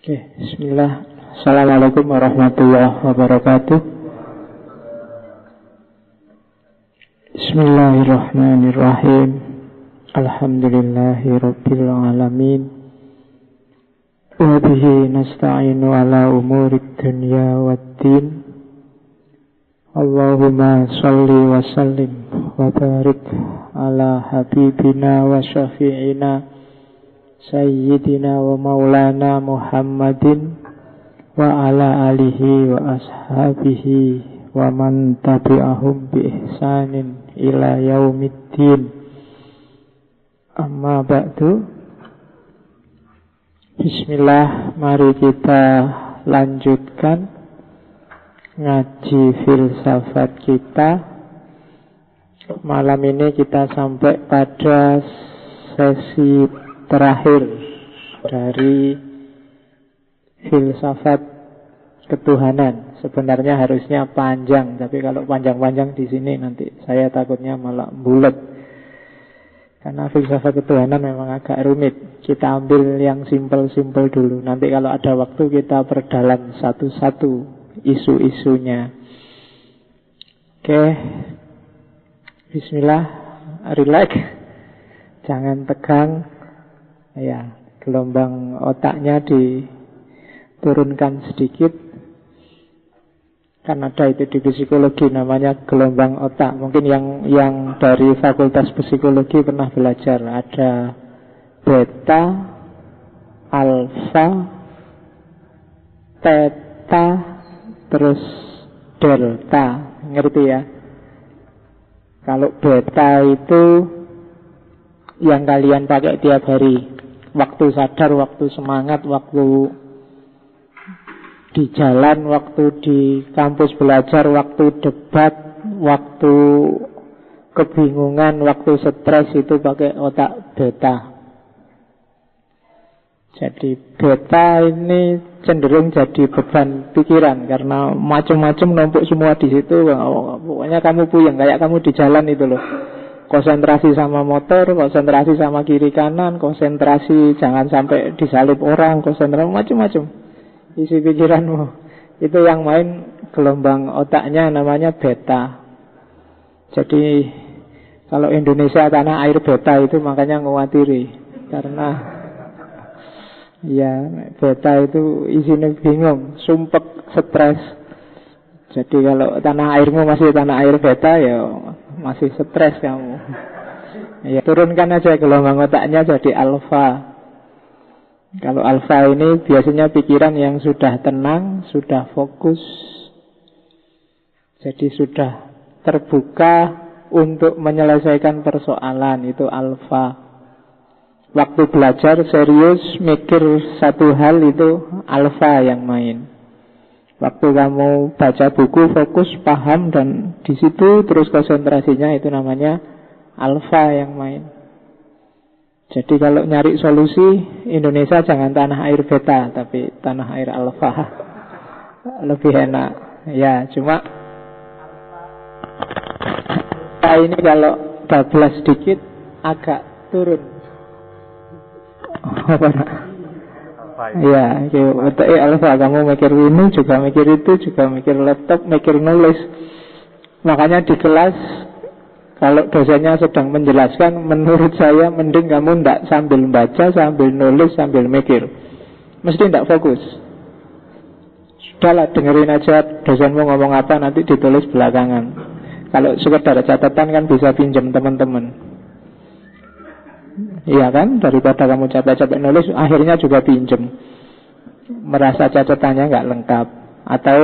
Oke, bismillah. Assalamualaikum warahmatullahi wabarakatuh. Bismillahirrahmanirrahim. Alhamdulillahi rabbil alamin. Wa bihi nasta'inu ala umurid dunya waddin. Allahumma salli wa sallim wa barik ala habibina wa syafi'ina Sayyidina wa maulana Muhammadin wa ala alihi wa ashabihi wa man tabi'ahum bi ihsanin ila yaumiddin. Amma ba'du. Bismillah, mari kita lanjutkan ngaji filsafat kita. Malam ini kita sampai pada sesi terakhir dari filsafat ketuhanan. Sebenarnya harusnya panjang, tapi kalau panjang-panjang di sini nanti saya takutnya malah bulet. Karena filsafat ketuhanan memang agak rumit. Kita ambil yang simpel-simpel dulu. Nanti kalau ada waktu kita perdalam satu-satu isu-isunya. Oke. Bismillah, relax. Jangan tegang. Ya, gelombang otaknya diturunkan sedikit. Kan ada itu di psikologi namanya gelombang otak. Mungkin yang dari fakultas psikologi pernah belajar. Ada beta, alfa, theta, terus delta. Ngerti ya? Kalau beta itu yang kalian pakai tiap hari. Waktu sadar, waktu semangat, waktu di jalan, waktu di kampus belajar, waktu debat, waktu kebingungan, waktu stres, itu pakai otak beta. Jadi beta ini cenderung jadi beban pikiran karena macam-macam numpuk semua di situ. Pokoknya kamu puyeng, kayak kamu di jalan itu loh. Konsentrasi sama motor, konsentrasi sama kiri kanan, konsentrasi jangan sampai disalip orang, konsentrasi macam-macam isi pikiranmu. Itu yang main gelombang otaknya namanya beta. Jadi kalau Indonesia tanah air beta itu makanya ngawatiri. Karena ya beta itu isinya bingung, sumpek, stres. Jadi kalau tanah airmu masih tanah air beta, ya masih stres kamu. Ya, turunkan aja gelombang otaknya jadi alfa. Kalau alfa ini biasanya pikiran yang sudah tenang, sudah fokus. Jadi sudah terbuka untuk menyelesaikan persoalan, itu alfa. Waktu belajar serius, mikir satu hal, itu alfa yang main. Waktu kamu baca buku, fokus, paham, dan di situ terus konsentrasinya, itu namanya alfa yang main. Jadi kalau nyari solusi, Indonesia jangan tanah air beta, tapi tanah air alfa. Lebih enak. Ya, cuma ini kalau bablas sedikit agak turun. Apa nak? Ya, alfa, kamu mikir ini, juga mikir itu, juga mikir laptop, mikir nulis. Makanya di kelas, kalau dosennya sedang menjelaskan, menurut saya mending kamu tidak sambil baca, sambil nulis, sambil mikir. Mesti tidak fokus. Sudahlah, dengerin aja dosenmu ngomong apa, nanti ditulis belakangan. Kalau sekedar catatan kan bisa pinjam teman-teman. Iya kan, daripada kamu capek-capek nulis, akhirnya juga pinjem. Merasa catatannya nggak lengkap. Atau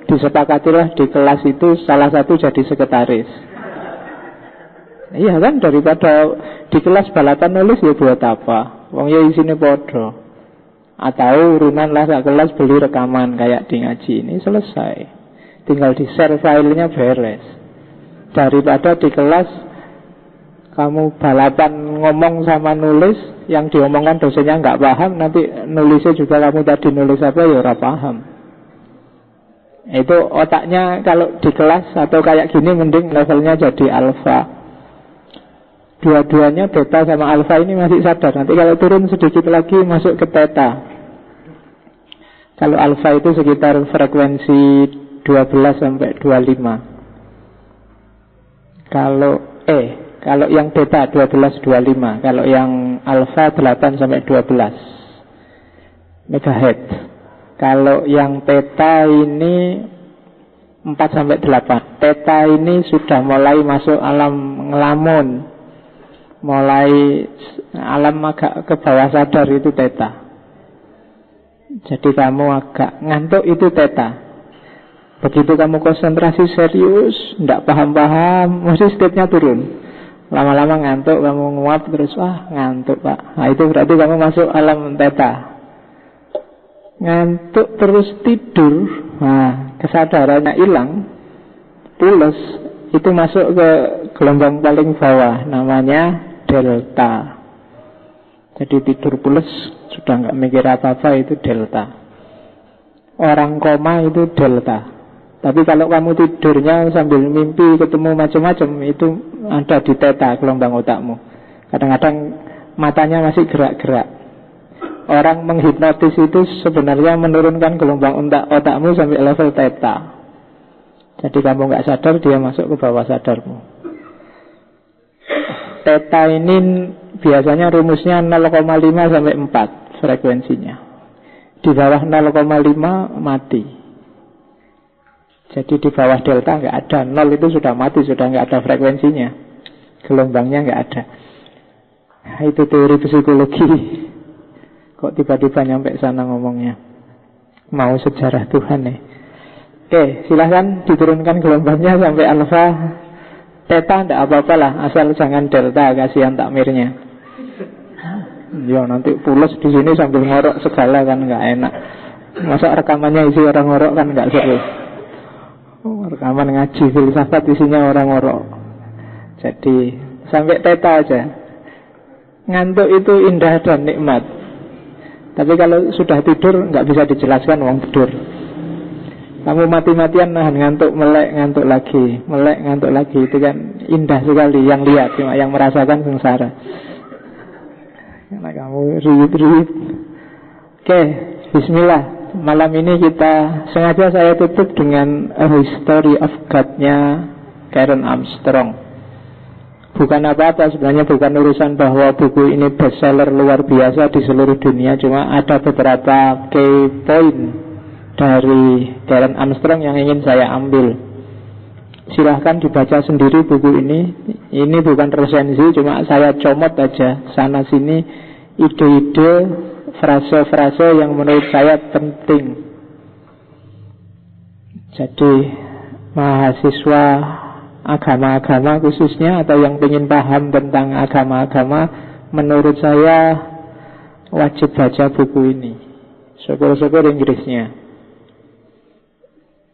disepakatilah di kelas itu salah satu jadi sekretaris. Iya kan, daripada di kelas balapan nulis, ya buat apa? Wong ya isinya podo. Atau urunan lah sak kelas beli rekaman kayak di ngaji ini, selesai. Tinggal di share filenya, beres. Daripada di kelas kamu balapan ngomong sama nulis, yang diomongkan dosennya nggak paham, nanti nulisnya juga kamu tadi nulis apa ya ora paham. Itu otaknya kalau di kelas atau kayak gini mending levelnya jadi alfa. Dua-duanya beta sama alfa ini masih sadar. Nanti kalau turun sedikit lagi masuk ke theta. Kalau alfa itu sekitar frekuensi 12 sampai 25. Kalau yang beta 12-25, kalau yang alfa 8 sampai 12 megahertz. Kalau yang theta ini 4 sampai 8. Theta ini sudah mulai masuk alam ngelamun, mulai alam agak ke bawah sadar, itu theta. Jadi kamu agak ngantuk, itu theta. Begitu kamu konsentrasi serius, tidak paham-paham, mesti state-nya turun. Lama-lama ngantuk, kamu nguap terus, ngantuk pak. Nah itu berarti kamu masuk alam theta. Ngantuk terus tidur, nah kesadarannya hilang, pules, itu masuk ke gelombang paling bawah, namanya delta. Jadi tidur pules, sudah nggak mikir apa-apa, itu delta. Orang koma itu delta. Tapi kalau kamu tidurnya sambil mimpi ketemu macam-macam, itu ada di theta, gelombang otakmu. Kadang-kadang matanya masih gerak-gerak. Orang menghipnotis itu sebenarnya menurunkan gelombang otakmu sampai level theta. Jadi kamu nggak sadar, dia masuk ke bawah sadarmu. Theta ini biasanya rumusnya 0,5 sampai 4 frekuensinya. Di bawah 0,5 mati. Jadi di bawah delta nggak ada. 0 itu sudah mati, sudah nggak ada frekuensinya. Gelombangnya nggak ada. Nah, itu teori psikologi. Kok tiba-tiba nyampe sana ngomongnya. Mau sejarah Tuhan nih. Oke, silahkan diturunkan gelombangnya sampai alfa. Theta nggak apa-apa lah, asal jangan delta, kasihan takmirnya. Ya nanti pules di sini sambil ngorok segala kan nggak enak. Masa rekamannya isi orang ngorok kan nggak seru. Rekaman ngaji filsafat isinya orang ngorok. Jadi sampai theta aja. Ngantuk itu indah dan nikmat. Tapi kalau sudah tidur nggak bisa dijelaskan wong tidur. Kamu mati-matian nahan ngantuk, melek ngantuk lagi, melek ngantuk lagi, itu kan indah sekali. Yang lihat cuma yang merasakan sengsara. Karena kamu riwit-riwit. Oke, bismillah. Malam ini kita sengaja saya tutup dengan A History of God-nya Karen Armstrong. Bukan apa-apa sebenarnya, bukan urusan bahwa buku ini bestseller luar biasa di seluruh dunia. Cuma ada beberapa key point dari Karen Armstrong yang ingin saya ambil. Silahkan dibaca sendiri buku ini. Ini bukan resensi, cuma saya comot aja sana-sini ide-ide, frase-frase yang menurut saya penting. Jadi mahasiswa agama-agama khususnya, atau yang ingin paham tentang agama-agama, menurut saya wajib baca buku ini. Syukur-syukur Inggrisnya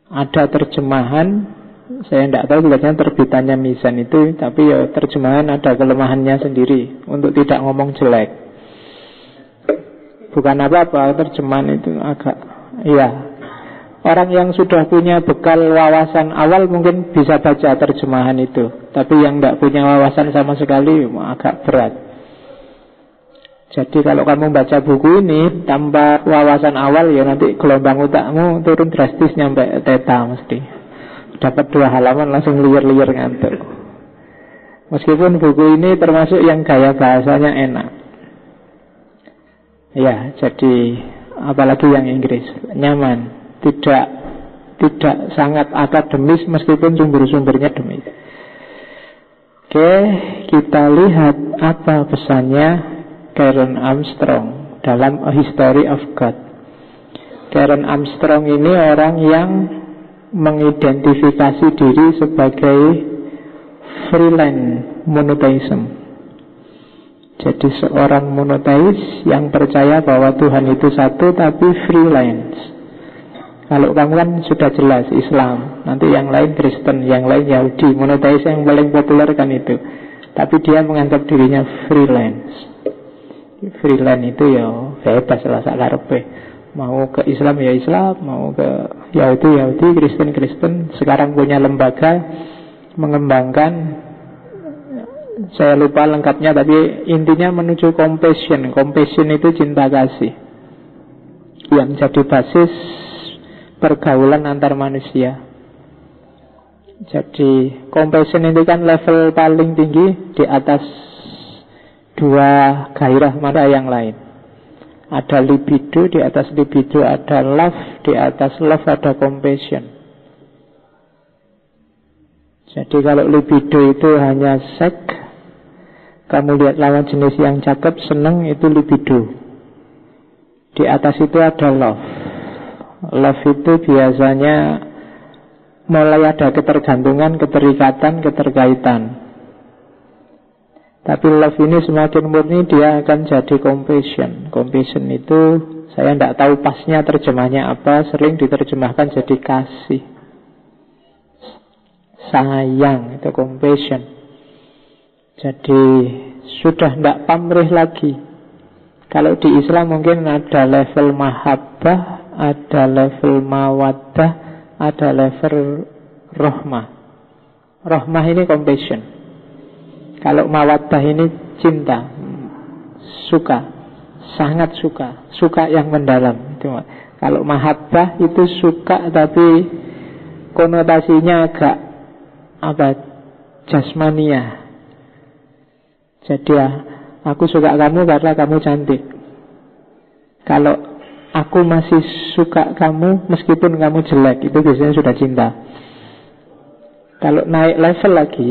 ada terjemahan. Saya tidak tahu sebetulnya terbitannya Mizan itu, tapi ya terjemahan ada kelemahannya sendiri untuk tidak ngomong jelek. Bukan apa-apa, terjemahan itu agak, ya, orang yang sudah punya bekal wawasan awal mungkin bisa baca terjemahan itu. Tapi yang tidak punya wawasan sama sekali agak berat. Jadi kalau kamu baca buku ini tanpa wawasan awal, ya nanti gelombang otakmu turun drastis nyampe theta mesti. Dapat 2 halaman langsung liar-liar ngantuk. Meskipun buku ini termasuk yang gaya bahasanya enak. Ya, jadi apalagi yang Inggris nyaman, tidak sangat akademis meskipun sumber-sumbernya demis. Oke, kita lihat apa pesannya Karen Armstrong dalam A History of God. Karen Armstrong ini orang yang mengidentifikasi diri sebagai freelance monotheism. Jadi seorang monoteis yang percaya bahwa Tuhan itu satu tapi freelance. Kalau kamu kan sudah jelas Islam, nanti yang lain Kristen, yang lain Yahudi. Monoteis yang paling populer kan itu. Tapi dia menganggap dirinya freelance. Freelance itu ya bebas lah sakarepe. Mau ke Islam ya Islam, mau ke Yahudi, Kristen. Sekarang punya lembaga mengembangkan, saya lupa lengkapnya, tapi intinya menuju compassion. Compassion itu cinta kasih. yang jadi basis pergaulan antar manusia. Jadi compassion itu kan level paling tinggi, di atas dua gairah mata yang lain. Ada libido, di atas libido ada love, di atas love ada compassion. Jadi kalau libido itu hanya seks, kamu lihat lawan jenis yang cakep, seneng, itu libido. Di atas itu ada love. Love itu biasanya mulai ada ketergantungan, keterikatan, keterkaitan. Tapi love ini semakin murni, dia akan jadi compassion. Compassion itu, saya tidak tahu pasnya terjemahnya apa, sering diterjemahkan jadi kasih, sayang, itu compassion. Jadi sudah tidak pamrih lagi. Kalau di Islam mungkin ada level mahabbah, ada level mawaddah, ada level rohmah. Rohmah ini compassion. Kalau mawaddah ini cinta, suka, sangat suka, suka yang mendalam. Kalau mahabbah itu suka tapi konotasinya agak jasmania. Jadi aku suka kamu karena kamu cantik. Kalau aku masih suka kamu meskipun kamu jelek, itu biasanya sudah cinta. Kalau naik level lagi,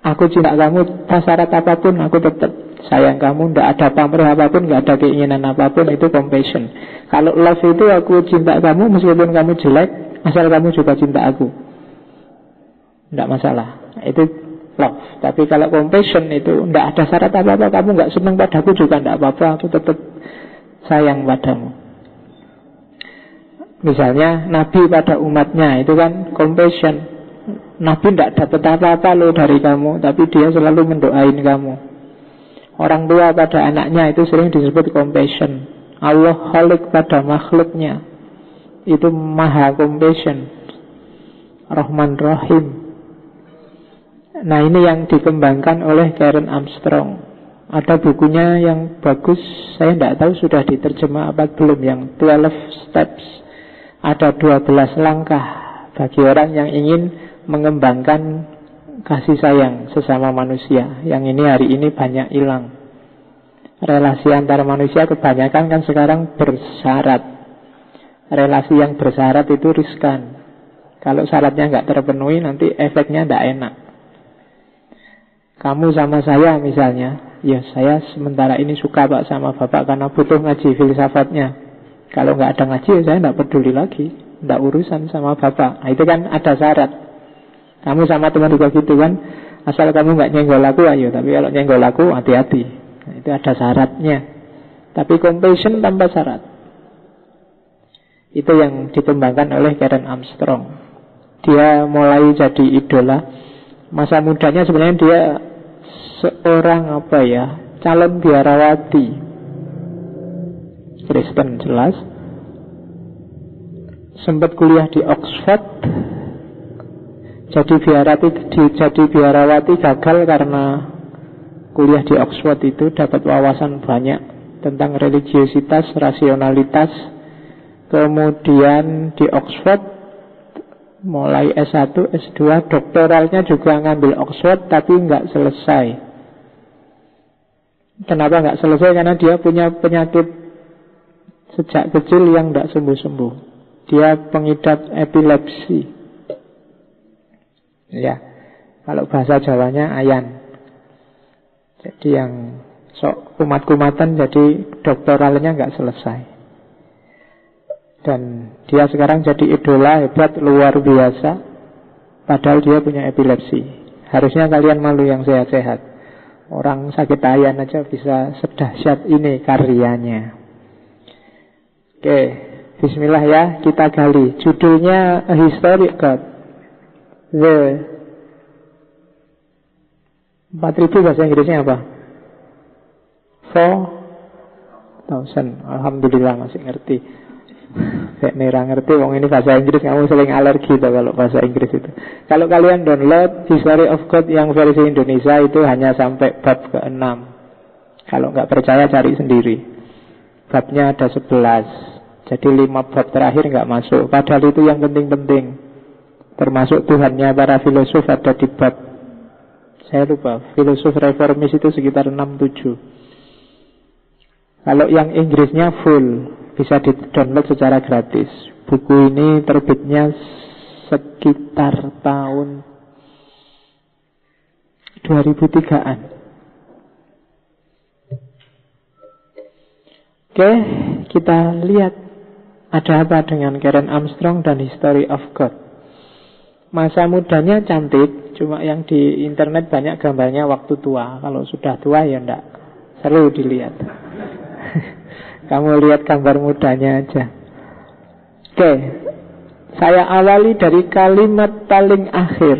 aku cinta kamu tanpa syarat apapun, aku tetap sayang kamu, tidak ada pamrih apapun, tidak ada keinginan apapun, itu compassion. Kalau love itu aku cinta kamu meskipun kamu jelek, asal kamu juga cinta aku, tidak masalah, itu love. Tapi kalau compassion itu tidak ada syarat apa-apa, kamu nggak senang padaku juga tidak apa-apa, aku tetap sayang padamu. Misalnya Nabi pada umatnya, itu kan compassion. Nabi tidak dapat apa-apa loh dari kamu, tapi dia selalu mendoain kamu. Orang tua pada anaknya itu sering disebut compassion. Allah khalik pada makhluknya, itu maha compassion, Rahman Rahim. Nah ini yang dikembangkan oleh Karen Armstrong. Ada bukunya yang bagus, saya tidak tahu sudah diterjemah apa belum, yang 12 Steps. Ada 12 langkah bagi orang yang ingin mengembangkan kasih sayang sesama manusia. Yang ini hari ini banyak hilang. Relasi antar manusia kebanyakan kan sekarang bersyarat. Relasi yang bersyarat itu riskan. Kalau syaratnya nggak terpenuhi, nanti efeknya tidak enak. Kamu sama saya misalnya, ya saya sementara ini suka Pak sama Bapak karena butuh ngaji filsafatnya. Kalau nggak ada ngaji, ya saya tidak peduli lagi, tidak urusan sama Bapak. Nah, itu kan ada syarat. Kamu sama teman juga gitu kan, asal kamu nggak nyenggol aku, ayo. Tapi kalau nyenggol aku, hati-hati. Nah, itu ada syaratnya. Tapi compassion tanpa syarat, itu yang dikembangkan oleh Karen Armstrong. Dia mulai jadi idola. Masa mudanya sebenarnya dia seorang calon biarawati Kristen jelas. Sempat kuliah di Oxford. Jadi biarawati gagal karena kuliah di Oxford itu dapat wawasan banyak tentang religiositas, rasionalitas. Kemudian di Oxford mulai S1, S2, doktoralnya juga ngambil Oxford tapi nggak selesai. Kenapa nggak selesai? Karena dia punya penyakit sejak kecil yang nggak sembuh-sembuh. Dia pengidap epilepsi. Ya, kalau bahasa Jawanya ayan. Jadi yang sok kumat-kumatan, jadi doktoralnya nggak selesai. Dan dia sekarang jadi idola hebat, luar biasa. Padahal dia punya epilepsi. Harusnya kalian malu yang sehat-sehat. Orang sakit ayan aja bisa sedahsyat ini karyanya. Oke, bismillah ya, kita gali. Judulnya A Historic God. The 4000 bahasa Inggrisnya apa? 4000. Alhamdulillah masih ngerti. Kayak nera ngerti, wong ini bahasa Inggris, kamu sering alergi tuh kalau bahasa Inggris itu. Kalau kalian download History of God yang versi Indonesia itu hanya sampai bab ke-6. Kalau nggak percaya cari sendiri. babnya ada 11. Jadi 5 bab terakhir nggak masuk. Padahal itu yang penting-penting. Termasuk Tuhannya para filosof ada di bab, saya lupa, filosof reformis itu sekitar 6-7. Kalau yang Inggrisnya full, bisa di-download secara gratis. Buku ini terbitnya sekitar tahun 2003-an. Oke, kita lihat ada apa dengan Karen Armstrong dan History of God. Masa mudanya cantik, cuma yang di internet banyak gambarnya waktu tua. Kalau sudah tua ya enggak seru dilihat. Kamu lihat gambar mudanya aja. Oke, saya awali dari kalimat paling akhir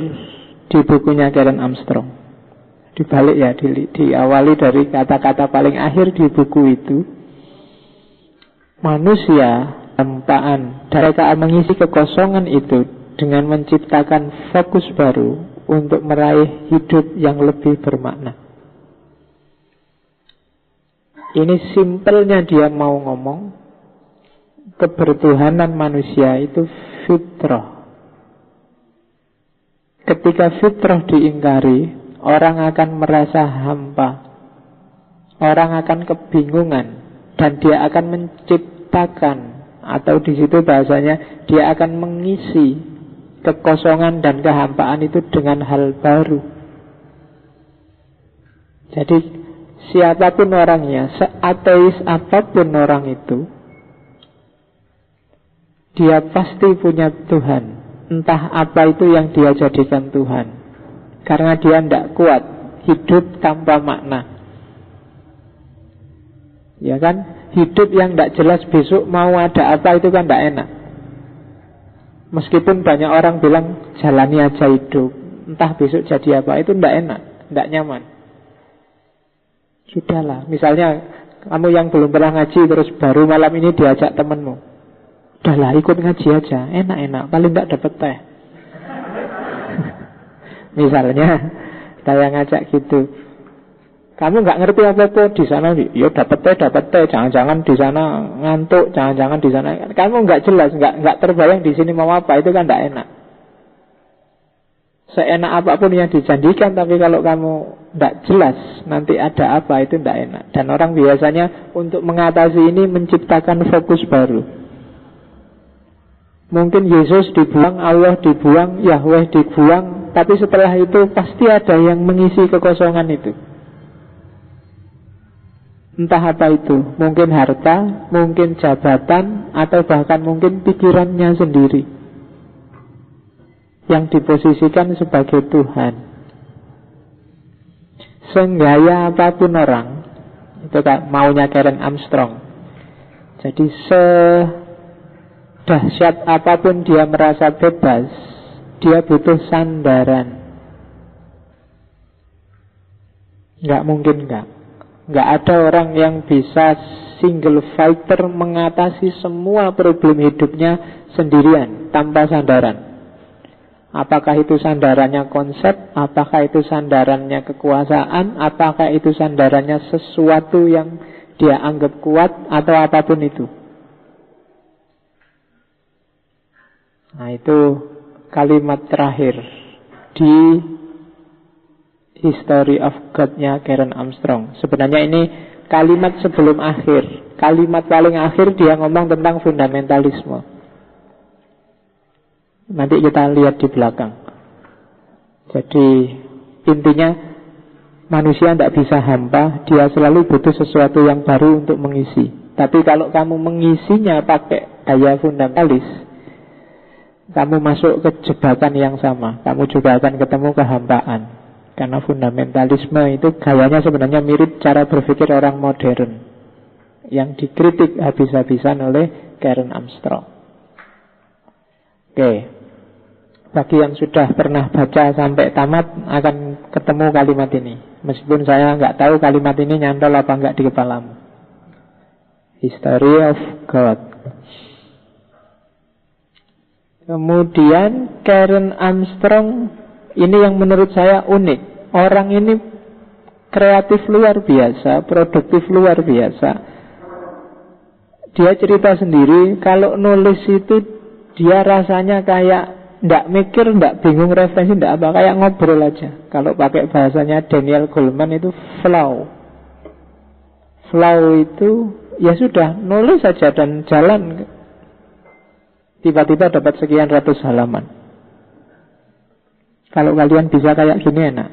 di bukunya Karen Armstrong. Dibalik ya, diawali dari kata-kata paling akhir di buku itu. Manusia hampaan, mereka mengisi kekosongan itu dengan menciptakan fokus baru untuk meraih hidup yang lebih bermakna. Ini simpelnya dia mau ngomong, kebertuhanan manusia itu fitrah. Ketika fitrah diingkari, orang akan merasa hampa, orang akan kebingungan, dan dia akan menciptakan, atau di situ bahasanya dia akan mengisi kekosongan dan kehampaan itu dengan hal baru. Jadi siapapun orangnya, seateis apapun orang itu, dia pasti punya Tuhan. Entah apa itu yang dia jadikan Tuhan. Karena dia tidak kuat hidup tanpa makna. Ya kan? Hidup yang tidak jelas besok mau ada apa itu kan tidak enak. Meskipun banyak orang bilang jalani aja hidup, entah besok jadi apa, itu tidak enak, tidak nyaman. Sudahlah, misalnya kamu yang belum pernah ngaji terus baru malam ini diajak temenmu, udahlah ikut ngaji aja, enak-enak, paling tidak dapat teh. Misalnya saya ngajak gitu, kamu nggak ngerti apa-apa di sana, ya dapat teh, jangan-jangan di sana ngantuk, jangan-jangan di sana, kamu nggak jelas, nggak terbayang di sini mau apa, itu kan nggak enak. Seenak apapun yang dijanjikan, tapi kalau kamu tidak jelas nanti ada apa, itu tidak enak. Dan orang biasanya untuk mengatasi ini menciptakan fokus baru. Mungkin Yesus dibuang, Allah dibuang, Yahweh dibuang, tapi setelah itu pasti ada yang mengisi kekosongan itu. Entah apa itu, mungkin harta, mungkin jabatan, atau bahkan mungkin pikirannya sendiri yang diposisikan sebagai Tuhan. Senggaya apapun orang, itu kan maunya Karen Armstrong. Jadi sedahsyat apapun dia merasa bebas, dia butuh sandaran. Nggak mungkin nggak ada orang yang bisa single fighter mengatasi semua problem hidupnya sendirian tanpa sandaran. Apakah itu sandarannya konsep, apakah itu sandarannya kekuasaan, apakah itu sandarannya sesuatu yang dia anggap kuat, atau apapun itu. Nah, itu kalimat terakhir di History of God-nya Karen Armstrong. Sebenarnya ini kalimat sebelum akhir. Kalimat paling akhir dia ngomong tentang fundamentalisme. Nanti kita lihat di belakang. Jadi intinya manusia tidak bisa hampa, dia selalu butuh sesuatu yang baru untuk mengisi. Tapi kalau kamu mengisinya pakai daya fundamentalis, kamu masuk ke jebakan yang sama. Kamu juga akan ketemu kehampaan. Karena fundamentalisme itu gayanya sebenarnya mirip cara berpikir orang modern yang dikritik habis-habisan oleh Karen Armstrong. Oke, bagi yang sudah pernah baca sampai tamat akan ketemu kalimat ini. Meskipun saya nggak tahu kalimat ini nyantol apa nggak di kepalamu. History of God. Kemudian Karen Armstrong ini yang menurut saya unik. Orang ini kreatif luar biasa, produktif luar biasa. Dia cerita sendiri, kalau nulis itu dia rasanya kayak ndak mikir, ndak bingung referensi, ndak apa, kayak ngobrol aja. Kalau pakai bahasanya Daniel Goleman itu flow. Flow itu ya sudah, nulis saja dan jalan. Tiba-tiba dapat sekian ratus halaman. Kalau kalian bisa kayak gini enak.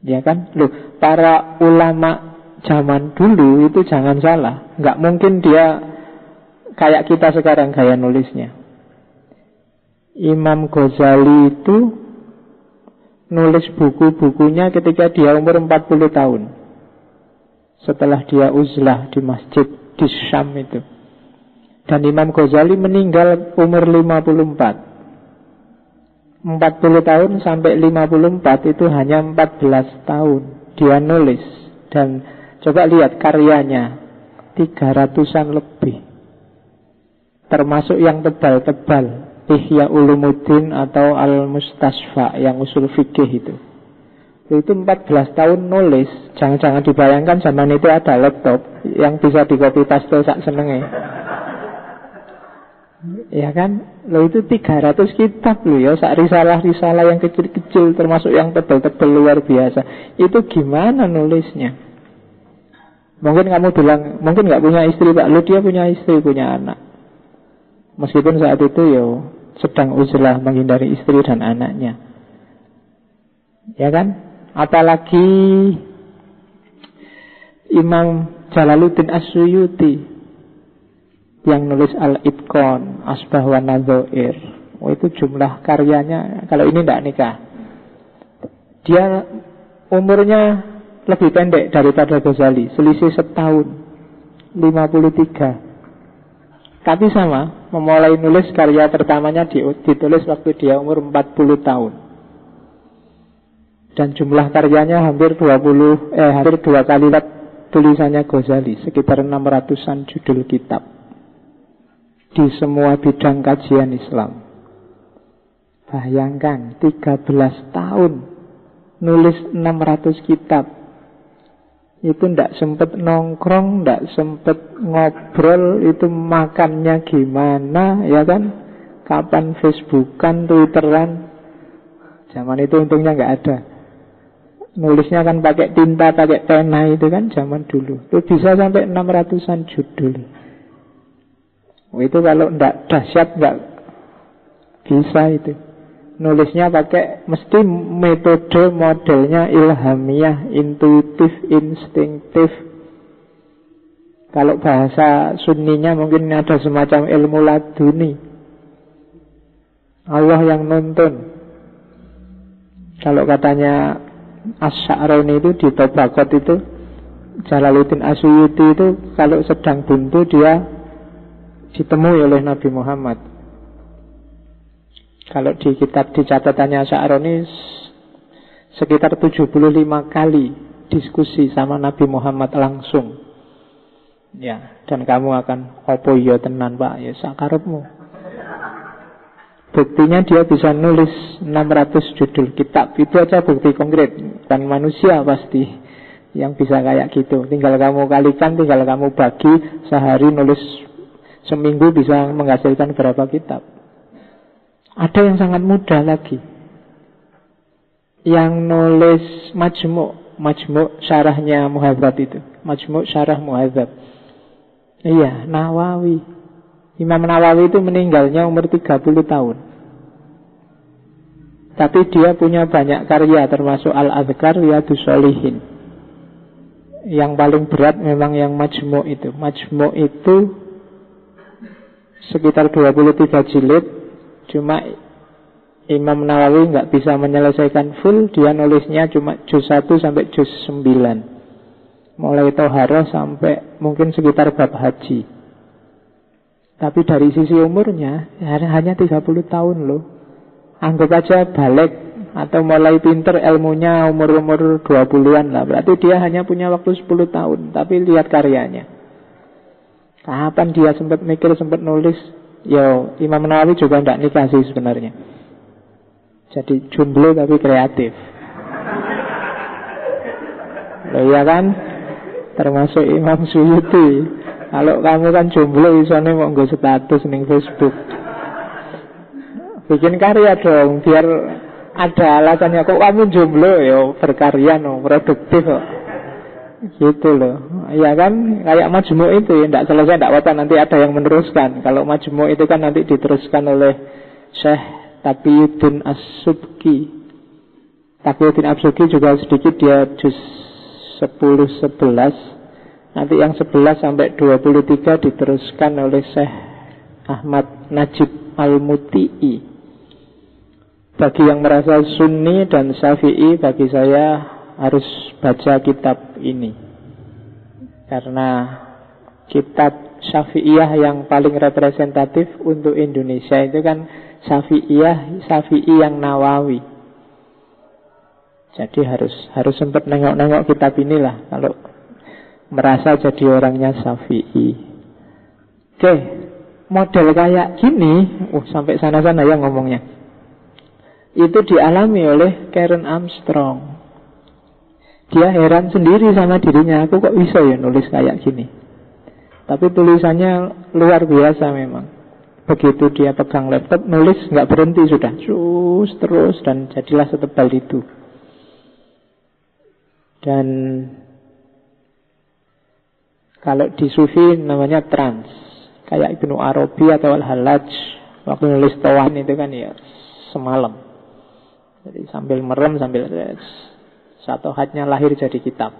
Ya kan? Loh, para ulama zaman dulu itu jangan salah, nggak mungkin dia kayak kita sekarang gaya nulisnya. Imam Ghazali itu nulis buku-bukunya ketika dia umur 40 tahun. Setelah dia uzlah di masjid di Syam itu. Dan Imam Ghazali meninggal umur 54. 40 tahun sampai 54 itu hanya 14 tahun dia nulis. Dan coba lihat karyanya 300-an lebih, termasuk yang tebal-tebal, Ihya Ulumuddin atau Al-Mustasfa yang usul fikih itu 14 tahun nulis. Jangan-jangan dibayangkan zaman itu ada laptop yang bisa di copy paste sak senenge. Ya kan? Loh, itu 300 kitab loh ya, sak risalah-risalah yang kecil-kecil, termasuk yang tebal-tebal luar biasa. Itu gimana nulisnya? Mungkin kamu bilang, mungkin gak punya istri Pak. Loh, dia punya istri, punya anak. Meskipun saat itu ya sedang uzlah menghindari istri dan anaknya. Ya kan? Apalagi Imam Jalaluddin As-Suyuti yang nulis Al-Itqan, Asbah wa Nadzair. Oh, itu jumlah karyanya. Kalau ini tidak nikah. Dia umurnya lebih pendek daripada Ghazali, selisih setahun, 53. Tapi sama, memulai nulis karya pertamanya ditulis waktu dia umur 40 tahun. Dan jumlah karyanya hampir 2 kali lipat tulisannya Ghazali, sekitar 600-an judul kitab di semua bidang kajian Islam. Bayangkan 13 tahun nulis 600 kitab. Itu ndak sempet nongkrong, ndak sempet ngobrol, itu makannya gimana, ya kan? Kapan Facebookan, Twitteran? Zaman itu untungnya nggak ada. Nulisnya kan pakai tinta, pakai pena itu kan zaman dulu. Itu bisa sampai 600-an judul. Itu kalau ndak dahsyat nggak bisa itu. Nulisnya pakai mesti metode modelnya ilhamiyah, intuitif, instinktif. Kalau bahasa sunninya mungkin ada semacam ilmu laduni, Allah yang nuntun. Kalau katanya Asy-Sya'rani itu di Tabaqat itu, Jalaluddin As-Suyuti itu kalau sedang buntu dia ditemui oleh Nabi Muhammad. Kalau di kitab di catatannya Sya'rani sekitar 75 kali diskusi sama Nabi Muhammad langsung. Ya, dan kamu akan opo ya tenan Pak, ya sakarepmu. Buktinya dia bisa nulis 600 judul kitab. Itu aja bukti konkret. Dan manusia pasti yang bisa kayak gitu. Tinggal kamu kalikan, tinggal kamu bagi. Sehari nulis, seminggu bisa menghasilkan berapa kitab. Ada yang sangat mudah lagi, yang nulis Majmu' syarahnya Muhadzab itu. Majmu' syarah Muhadzab. Iya, Nawawi. Imam Nawawi itu meninggalnya umur 30 tahun. Tapi dia punya banyak karya, termasuk Al-Adhkar, Riyadhus Shalihin. Yang paling berat memang yang Majmu' itu. Majmu' itu sekitar 23 jilid. Cuma Imam Nawawi nggak bisa menyelesaikan full. Dia nulisnya cuma juz 1 sampai juz 9, mulai Toharoh sampai mungkin sekitar bab haji. Tapi dari sisi umurnya hanya 30 tahun loh. Anggap aja balik atau mulai pinter ilmunya umur 20-an lah. Berarti dia hanya punya waktu 10 tahun. Tapi lihat karyanya. Kapan dia sempat mikir, sempat nulis? Yo, Imam Nawawi juga tidak nikah sih sebenarnya. Jadi jomblo tapi kreatif. Loh, iya kan? Termasuk Imam Suyuti. Kalau kamu kan jomblo, isone mau nggo status ning Facebook. Bikin karya dong, biar ada alasannya. Kok kamu jomblo, ya berkarya no, produktif kok. Gitu loh. Ya kan, kayak Majmu' itu ya, tidak selesai, tidak apa-apa, nanti ada yang meneruskan. Kalau Majmu' itu kan nanti diteruskan oleh Syekh Taqiyuddin As-Subki. Taqiyuddin As-Subki juga sedikit, dia juz 10-11. Nanti yang 11 sampai 23 diteruskan oleh Syekh Ahmad Najib Al-Muti'i. Bagi yang merasa Sunni dan Syafi'i, bagi saya harus baca kitab ini. Karena kitab Syafi'iyah yang paling representatif untuk Indonesia itu kan Syafi'i yang Nawawi. Jadi harus sempat nengok-nengok kitab inilah kalau merasa jadi orangnya Syafi'i. Oke, model kayak gini, sampai sana-sana ya ngomongnya. Itu dialami oleh Karen Armstrong. Dia heran sendiri sama dirinya, aku kok bisa ya nulis kayak gini. Tapi tulisannya luar biasa memang. Begitu dia pegang laptop, nulis nggak berhenti sudah, terus dan jadilah setebal itu. Dan kalau di Sufi namanya trans, kayak Ibnu Arabi atau Al-Hallaj waktu nulis Tawan itu kan ya semalam. Jadi sambil merem, sambil satu hadnya lahir jadi kitab.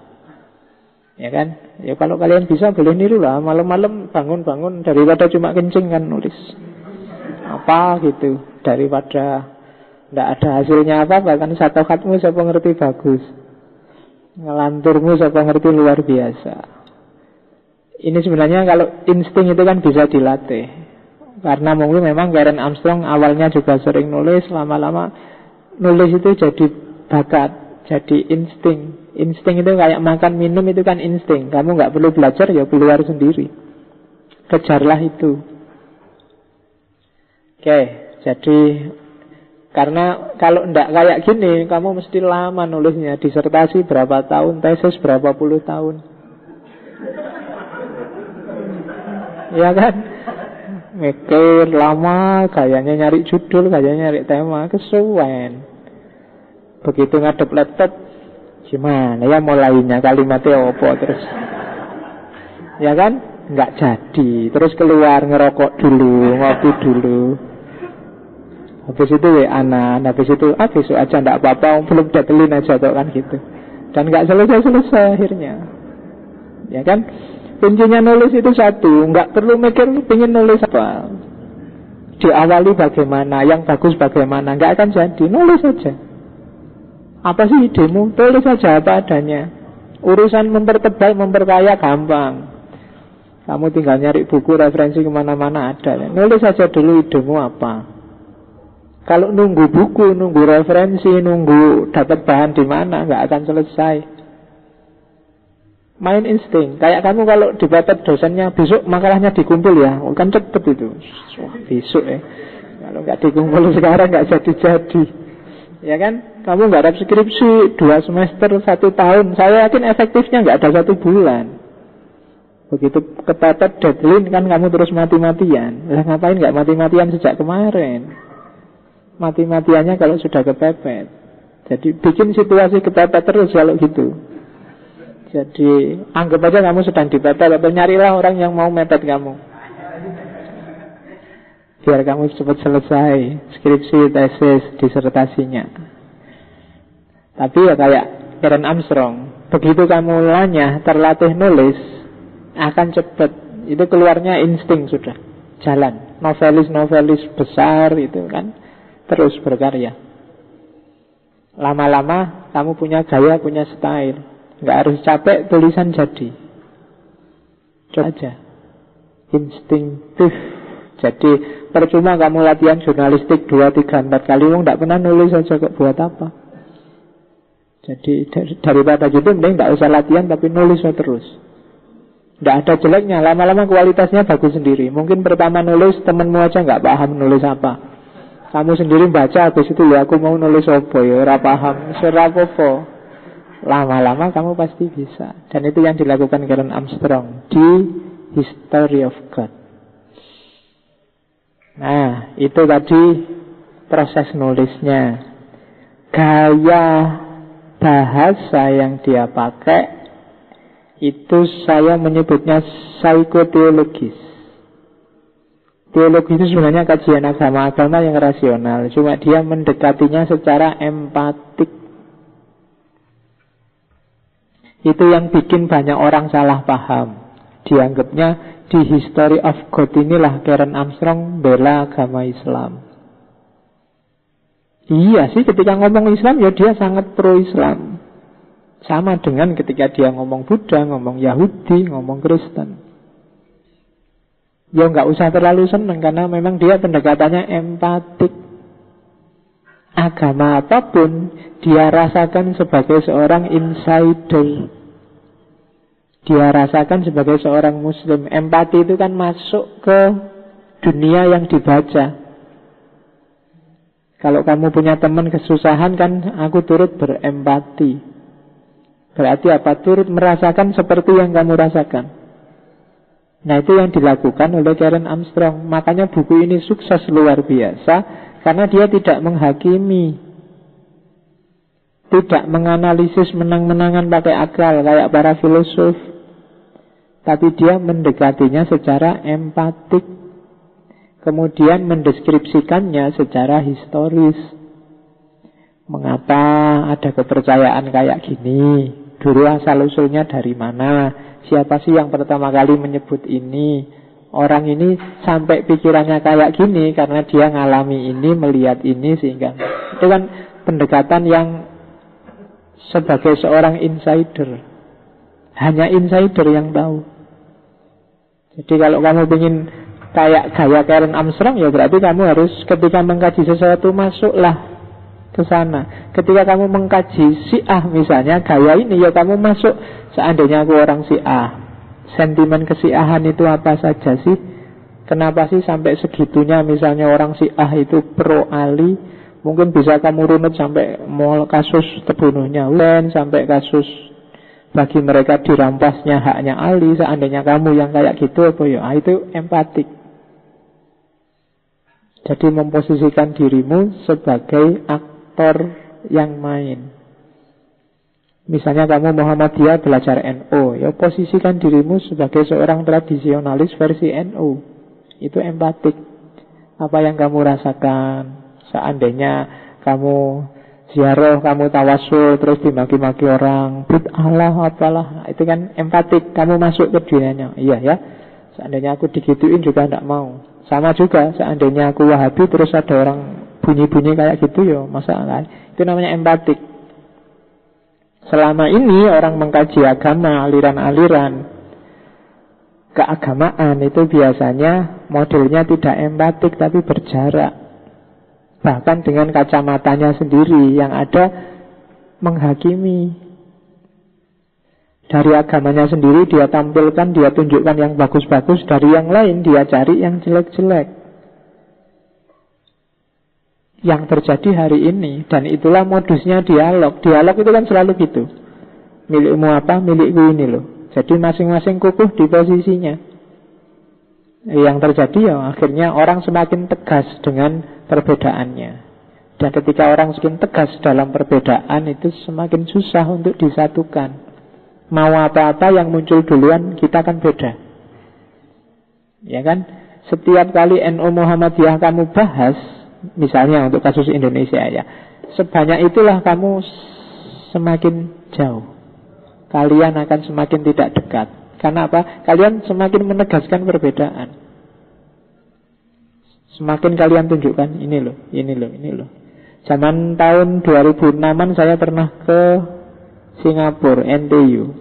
Ya kan? Ya kalau kalian bisa boleh niru lah. Malam-malam bangun-bangun, daripada cuma kencing kan nulis apa gitu, daripada tidak ada hasilnya apa-apa kan. Satu hadmu siapa ngerti bagus, ngelanturmu siapa ngerti luar biasa. Ini sebenarnya kalau insting itu kan bisa dilatih. Karena mungkin memang Karen Armstrong awalnya juga sering nulis, lama-lama nulis itu jadi bakat, jadi insting. Insting itu kayak makan minum, itu kan insting. Kamu nggak perlu belajar, ya keluar sendiri. Kejarlah itu. Oke, jadi karena kalau ndak kayak gini, kamu mesti lama nulisnya. Disertasi berapa tahun, tesis berapa puluh tahun. Ya kan? Mikir lama, kayaknya nyari judul, kayaknya nyari tema, kesuwen. Begitu ngadep laptop, gimana ya mulainya, kalimatnya apa terus. Ya kan? Nggak jadi. Terus keluar ngerokok dulu, ngopi dulu. Habis itu WA-an, habis itu besok aja ndak apa-apa, belum datelin aja tuh kan gitu. Dan nggak selesai-selesai akhirnya. Ya kan? Kuncinya nulis itu satu, nggak perlu mikir pengen nulis apa. Diawali bagaimana, yang bagus bagaimana, nggak akan jadi, nulis saja. Apa sih idemu? Tulis saja apa adanya. Urusan mempertebal, memperkaya gampang. Kamu tinggal nyari buku, referensi kemana-mana ada. Nulis saja dulu idemu apa. Kalau nunggu buku, nunggu referensi, nunggu dapat bahan di mana, nggak akan selesai. Main insting. Kayak kamu kalau dipepet dosennya, besok makalahnya dikumpul ya, kan cepet itu. Besok ya. Kalau nggak dikumpul sekarang nggak jadi-jadi. Ya kan? Kamu nggak ada skripsi 2 semester 1 tahun, saya yakin efektifnya nggak ada 1 bulan. Begitu kepepet deadline kan kamu terus mati-matian. Lah ngapain nggak mati-matian sejak kemarin? Mati-matiannya kalau sudah kepepet. Jadi bikin situasi kepepet terus kalau gitu. Jadi anggap aja kamu sedang dipepet, atau nyarilah orang yang mau mepet kamu, biar kamu cepat selesai skripsi, tesis, disertasinya. Tapi ya kayak Karen Armstrong, begitu kamu lanyah, terlatih nulis, akan cepat. Itu keluarnya insting sudah, jalan. Novelis-novelis besar itu kan terus berkarya. Lama-lama kamu punya gaya, punya style. Nggak harus capek, tulisan jadi. Coba aja. Instinktif. Jadi percuma kamu latihan jurnalistik 2, 3, 4 kali, nggak pernah nulis aja kok, buat apa. Jadi daripada gitu mending nggak usah latihan, tapi nulis terus. Nggak ada jeleknya, lama-lama kualitasnya bagus sendiri. Mungkin pertama nulis, temenmu aja nggak paham nulis apa. Kamu sendiri baca, habis itu ya aku mau nulis apa ya, ora paham, serapopo. Lama-lama kamu pasti bisa. Dan itu yang dilakukan Karen Armstrong di History of God. Nah, itu tadi proses nulisnya. Gaya bahasa yang dia pakai itu saya menyebutnya psikoteologis. Teologi itu sebenarnya kajian agama-agama yang rasional, cuma dia mendekatinya secara empatik. Itu yang bikin banyak orang salah paham. Dianggapnya di History of God inilah Karen Armstrong bela agama Islam. Iya sih, ketika ngomong Islam ya dia sangat pro-Islam. Sama dengan ketika dia ngomong Buddha, ngomong Yahudi, ngomong Kristen. Ya nggak usah terlalu seneng, karena memang dia pendekatannya empatik. Agama apapun dia rasakan sebagai seorang insider. Dia rasakan sebagai seorang muslim. Empati itu kan masuk ke dunia yang dibaca. Kalau kamu punya teman kesusahan kan, aku turut berempati. Berarti apa? Turut merasakan seperti yang kamu rasakan. Nah, itu yang dilakukan oleh Karen Armstrong. Makanya buku ini sukses luar biasa, karena dia tidak menghakimi, tidak menganalisis menang-menangan pakai akal kayak para filosof, tapi dia mendekatinya secara empatik, kemudian mendeskripsikannya secara historis. Mengapa ada kepercayaan kayak gini? Dulu asal-usulnya dari mana? Siapa sih yang pertama kali menyebut ini? Orang ini sampai pikirannya kayak gini karena dia ngalami ini, melihat ini, sehingga itu kan pendekatan yang sebagai seorang insider. Hanya insider yang tahu. Jadi kalau kamu ingin kayak gaya Karen Armstrong, ya berarti kamu harus ketika mengkaji sesuatu masuklah ke sana. Ketika kamu mengkaji Syiah misalnya, gaya ini ya kamu masuk. Seandainya aku orang Syiah, sentimen kesiahan itu apa saja sih? Kenapa sih sampai segitunya misalnya orang Syiah itu pro Ali? Mungkin bisa kamu runut sampai kasus terbunuhnya Ulen, sampai kasus bagi mereka dirampasnya haknya Ali. Seandainya kamu yang kayak gitu apa ya? Itu empatik. Jadi memposisikan dirimu sebagai aktor yang main. Misalnya kamu Muhammadiyah belajar NU, ya posisikan dirimu sebagai seorang tradisionalis versi NU. Itu empatik. Apa yang kamu rasakan seandainya kamu ziarah, kamu tawasul, terus dimaki-maki orang, bid'ah lah, apalah. Itu kan empatik, kamu masuk ke dunianya. Iya ya, seandainya aku digituin juga tidak mau. Sama juga, seandainya aku Wahabi terus ada orang bunyi-bunyi kayak gitu, ya masalah. Itu namanya empatik. Selama ini orang mengkaji agama, aliran-aliran keagamaan itu biasanya modelnya tidak empatik tapi berjarak. Bahkan dengan kacamatanya sendiri yang ada menghakimi. Dari agamanya sendiri dia tampilkan, dia tunjukkan yang bagus-bagus, dari yang lain dia cari yang jelek-jelek. Yang terjadi hari ini, dan itulah modusnya dialog. Dialog itu kan selalu gitu. Milikmu apa, milikku ini loh. Jadi masing-masing kukuh di posisinya. Yang terjadi ya akhirnya orang semakin tegas dengan perbedaannya. Dan ketika orang semakin tegas dalam perbedaan, itu semakin susah untuk disatukan. Mau apa-apa yang muncul duluan, kita kan beda. Ya kan? Setiap kali NU Muhammadiyah kamu bahas, misalnya untuk kasus Indonesia ya, sebanyak itulah kamu semakin jauh. Kalian akan semakin tidak dekat. Karena apa? Kalian semakin menegaskan perbedaan. Semakin kalian tunjukkan, ini loh, ini loh, ini loh. Zaman tahun 2006-an saya pernah ke Singapura, NTU.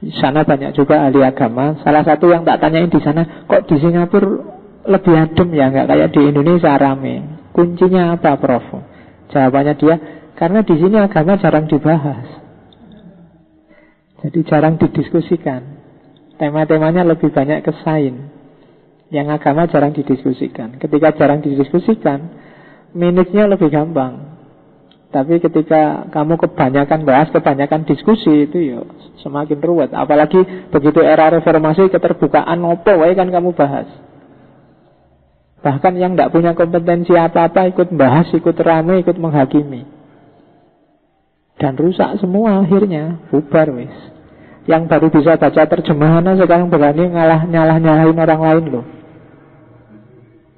Di sana banyak juga ahli agama. Salah satu yang tak tanyain di sana, kok di Singapura lebih adem ya, nggak kayak di Indonesia rame. Kuncinya apa, Prof? Jawabannya dia, karena di sini agama jarang dibahas. Jadi jarang didiskusikan. Tema-temanya lebih banyak ke sains. Yang agama jarang didiskusikan. Ketika jarang didiskusikan, minusnya lebih gampang. Tapi ketika kamu kebanyakan bahas, kebanyakan diskusi, itu ya semakin ruwet. Apalagi begitu era reformasi, keterbukaan opo wae kan kamu bahas. Bahkan yang tidak punya kompetensi apa-apa ikut bahas, ikut rame, ikut menghakimi. Dan rusak semua akhirnya, bubar wis. Yang baru bisa baca terjemahannya sekarang berani nyalahin orang lain loh.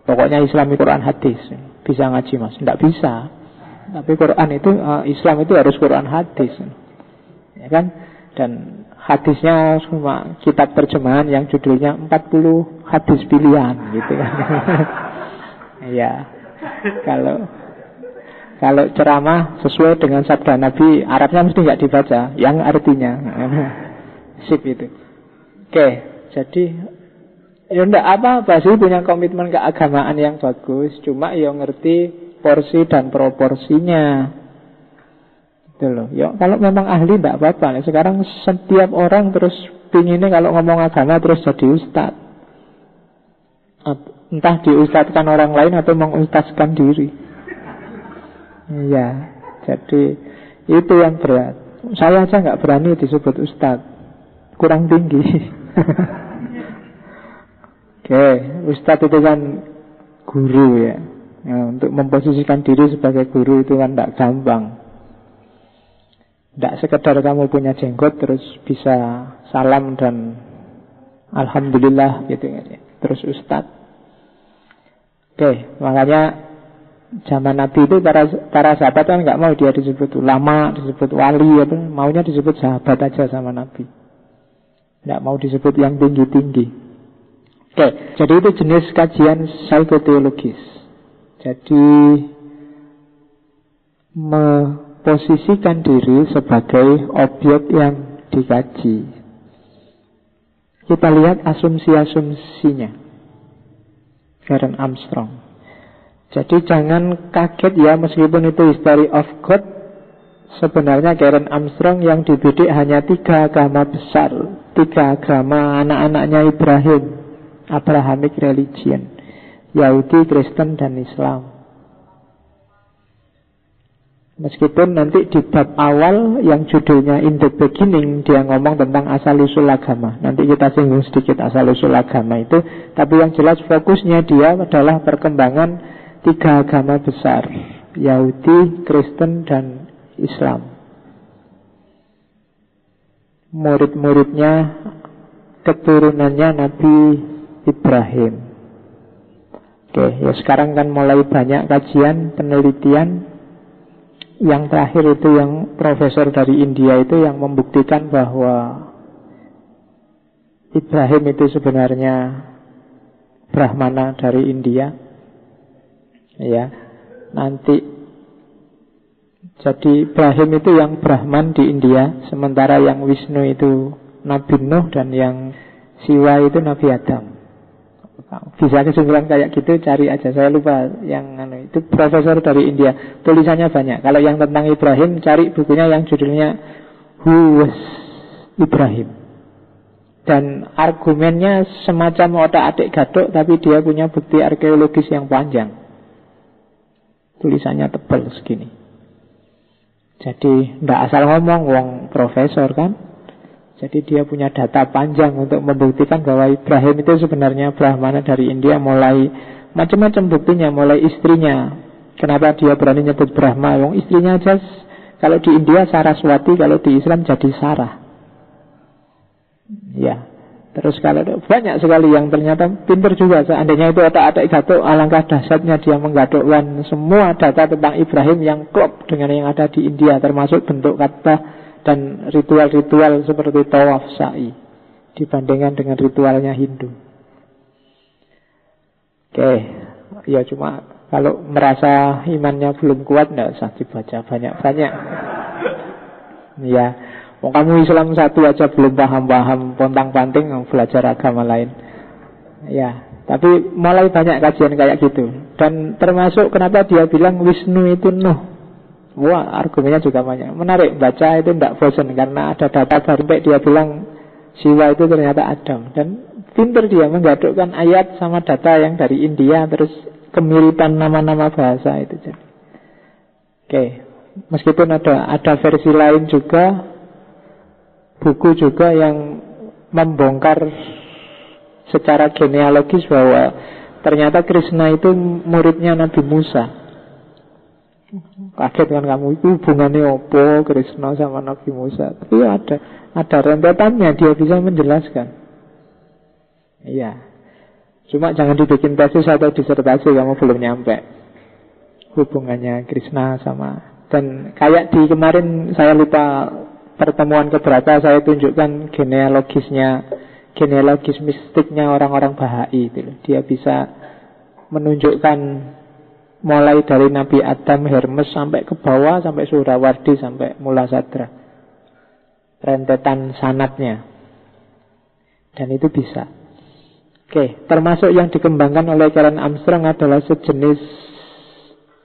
Pokoknya Islami Quran hadis. Bisa ngaji mas? Tidak bisa. Tapi Quran itu, Islam itu harus Quran hadis, ya kan? Dan hadisnya cuma kitab terjemahan yang judulnya 40 hadis pilihan gitu kan. Ya. Kalau ceramah sesuai dengan sabda Nabi, Arabnya mesti nggak dibaca, yang artinya sip itu. Oke, jadi ya enggak apa-apa sih punya komitmen keagamaan yang bagus, cuma ya ngerti porsi dan proporsinya. Itu loh. Ya, kalau memang ahli enggak apa-apa. Sekarang setiap orang terus pinginnya kalau ngomong agama terus jadi ustad. Entah diustadkan orang lain atau mengustadkan diri. Iya. Jadi itu yang berat. Saya aja enggak berani disebut ustad. Kurang tinggi. Oke, ustad itu kan guru ya. Ya, untuk memposisikan diri sebagai guru itu kan tidak gampang. Tidak sekedar kamu punya jenggot terus bisa salam dan alhamdulillah gitu ya. Terus ustadz. Oke, makanya zaman Nabi itu para sahabat kan nggak mau dia disebut ulama, disebut wali, apa, maunya disebut sahabat aja sama Nabi. Nggak mau disebut yang tinggi-tinggi. Oke, jadi itu jenis kajian psikoteologis. Jadi memposisikan diri sebagai objek yang dikaji. Kita lihat asumsi-asumsinya Karen Armstrong. Jadi jangan kaget ya, meskipun itu History of God, sebenarnya Karen Armstrong yang dibidik hanya 3 agama besar, 3 agama anak-anaknya Ibrahim, Abrahamic religion, Yahudi, Kristen, dan Islam. Meskipun nanti di bab awal yang judulnya In the Beginning dia ngomong tentang asal-usul agama. Nanti kita singgung sedikit asal-usul agama itu. Tapi yang jelas fokusnya dia adalah perkembangan 3 agama besar, Yahudi, Kristen, dan Islam. Murid-muridnya, keturunannya Nabi Ibrahim. Oke, ya sekarang kan mulai banyak kajian, penelitian. Yang terakhir itu yang profesor dari India itu yang membuktikan bahwa Ibrahim itu sebenarnya Brahmana dari India. Ya, nanti jadi Ibrahim itu yang Brahman di India, sementara yang Wisnu itu Nabi Nuh dan yang Siwa itu Nabi Adam. Bisa kesimpulan kayak gitu, cari aja. Saya lupa yang itu profesor dari India. Tulisannya banyak. Kalau yang tentang Ibrahim, cari bukunya yang judulnya Who Was Ibrahim. Dan argumennya semacam otak-atik gadok, tapi dia punya bukti arkeologis yang panjang. Tulisannya tebal segini. Jadi tidak asal ngomong, wong profesor kan. Jadi dia punya data panjang untuk membuktikan bahwa Ibrahim itu sebenarnya Brahmana dari India. Mulai macam-macam buktinya, mulai istrinya. Kenapa dia berani nyebut Brahma? Wong istrinya aja kalau di India Saraswati, kalau di Islam jadi Sarah. Ya. Terus kalau banyak sekali yang ternyata pintar juga. Seandainya itu otak-atik gadok, alangkah dahsyatnya dia menggadokkan semua data tentang Ibrahim yang klop dengan yang ada di India, termasuk bentuk kata dan ritual-ritual seperti tawaf sa'i dibandingkan dengan ritualnya Hindu. Oke, ya cuma kalau merasa imannya belum kuat, tidak usah dibaca banyak-banyak. Ya, kamu Islam satu aja belum paham-paham, pontang-panting belajar agama lain. Ya, tapi mulai banyak kajian kayak gitu. Dan termasuk kenapa dia bilang Wisnu itu Nuh. Wah, argumennya juga banyak. Menarik, baca itu tidak bosan karena ada data baru. Dia bilang Siwa itu ternyata Adam. Dan pintar dia menggadukkan ayat sama data yang dari India, terus kemiripan nama-nama bahasa itu. Oke, Meskipun ada versi lain juga, buku juga yang membongkar secara genealogis bahwa ternyata Krishna itu muridnya Nabi Musa. Kaget kan kamu, itu hubungannya apa Krishna sama Nabi Musa? Tapi ada rentetannya, dia bisa menjelaskan. Iya. Cuma jangan dibikin tesis atau disertasi, kamu belum nyampe hubungannya Krishna sama. Dan kayak di kemarin saya lupa pertemuan keberapa saya tunjukkan genealogis mistiknya orang-orang Bahai itu. Dia bisa menunjukkan mulai dari Nabi Adam, Hermes sampai ke bawah, sampai Surawardi, sampai Mulasadra, rentetan sanatnya. Dan itu bisa. Oke, termasuk yang dikembangkan oleh Karen Armstrong adalah sejenis,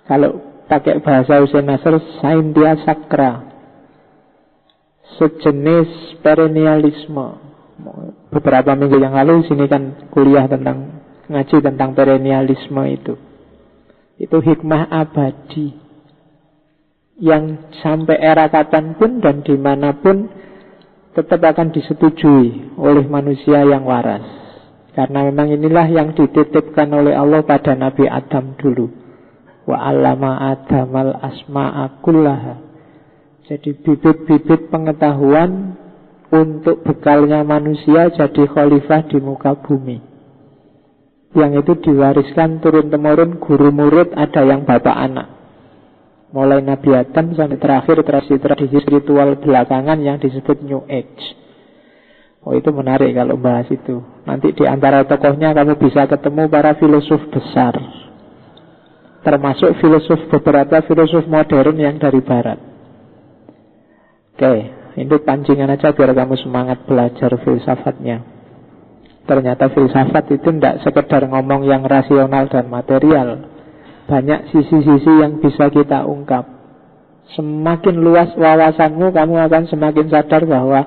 kalau pakai bahasa Hussein Nasr, Saintia Sakra, sejenis perennialisme. Beberapa minggu yang lalu sini kan kuliah tentang, ngaji tentang perennialisme itu. Itu hikmah abadi yang sampai era kapanpun dan dimanapun tetap akan disetujui oleh manusia yang waras. Karena memang inilah yang dititipkan oleh Allah pada Nabi Adam dulu. Wa 'allama Adamal asma'a kullaha. Jadi bibit-bibit pengetahuan untuk bekalnya manusia jadi khalifah di muka bumi. Yang itu diwariskan turun-temurun, guru murid, ada yang bapak anak. Mulai Nabi Adam sampai terakhir tradisi spiritual belakangan yang disebut New Age. Oh, itu menarik kalau bahas itu. Nanti di antara tokohnya kamu bisa ketemu para filosof besar, termasuk beberapa filosof modern yang dari barat. Oke, itu pancingan aja biar kamu semangat belajar filsafatnya. Ternyata filsafat itu tidak sekedar ngomong yang rasional dan material. Banyak sisi-sisi yang bisa kita ungkap. Semakin luas wawasanmu, kamu akan semakin sadar bahwa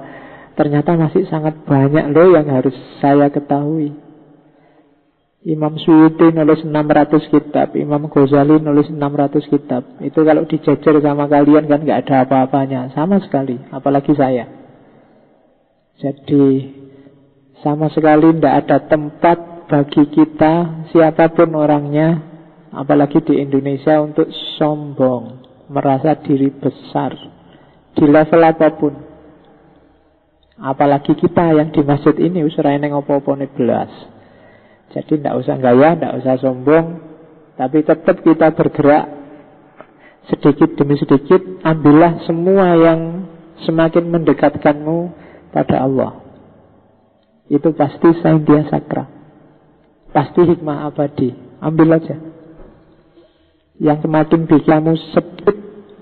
ternyata masih sangat banyak loh yang harus saya ketahui. Imam Suyuti nulis 600 kitab, Imam Ghazali nulis 600 kitab. Itu kalau dijajar sama kalian kan gak ada apa-apanya, sama sekali, apalagi saya. Jadi sama sekali tidak ada tempat bagi kita, siapapun orangnya, apalagi di Indonesia, untuk sombong, merasa diri besar di level apapun. Apalagi kita yang di masjid ini usrai neng opo-opo belas. Jadi tidak usah gaya, tidak usah sombong, tapi tetap kita bergerak sedikit demi sedikit. Ambillah semua yang semakin mendekatkanmu pada Allah. Itu pasti Saintia Sakra, pasti hikmah abadi. Ambil aja. Yang semakin bikin kamu sedikit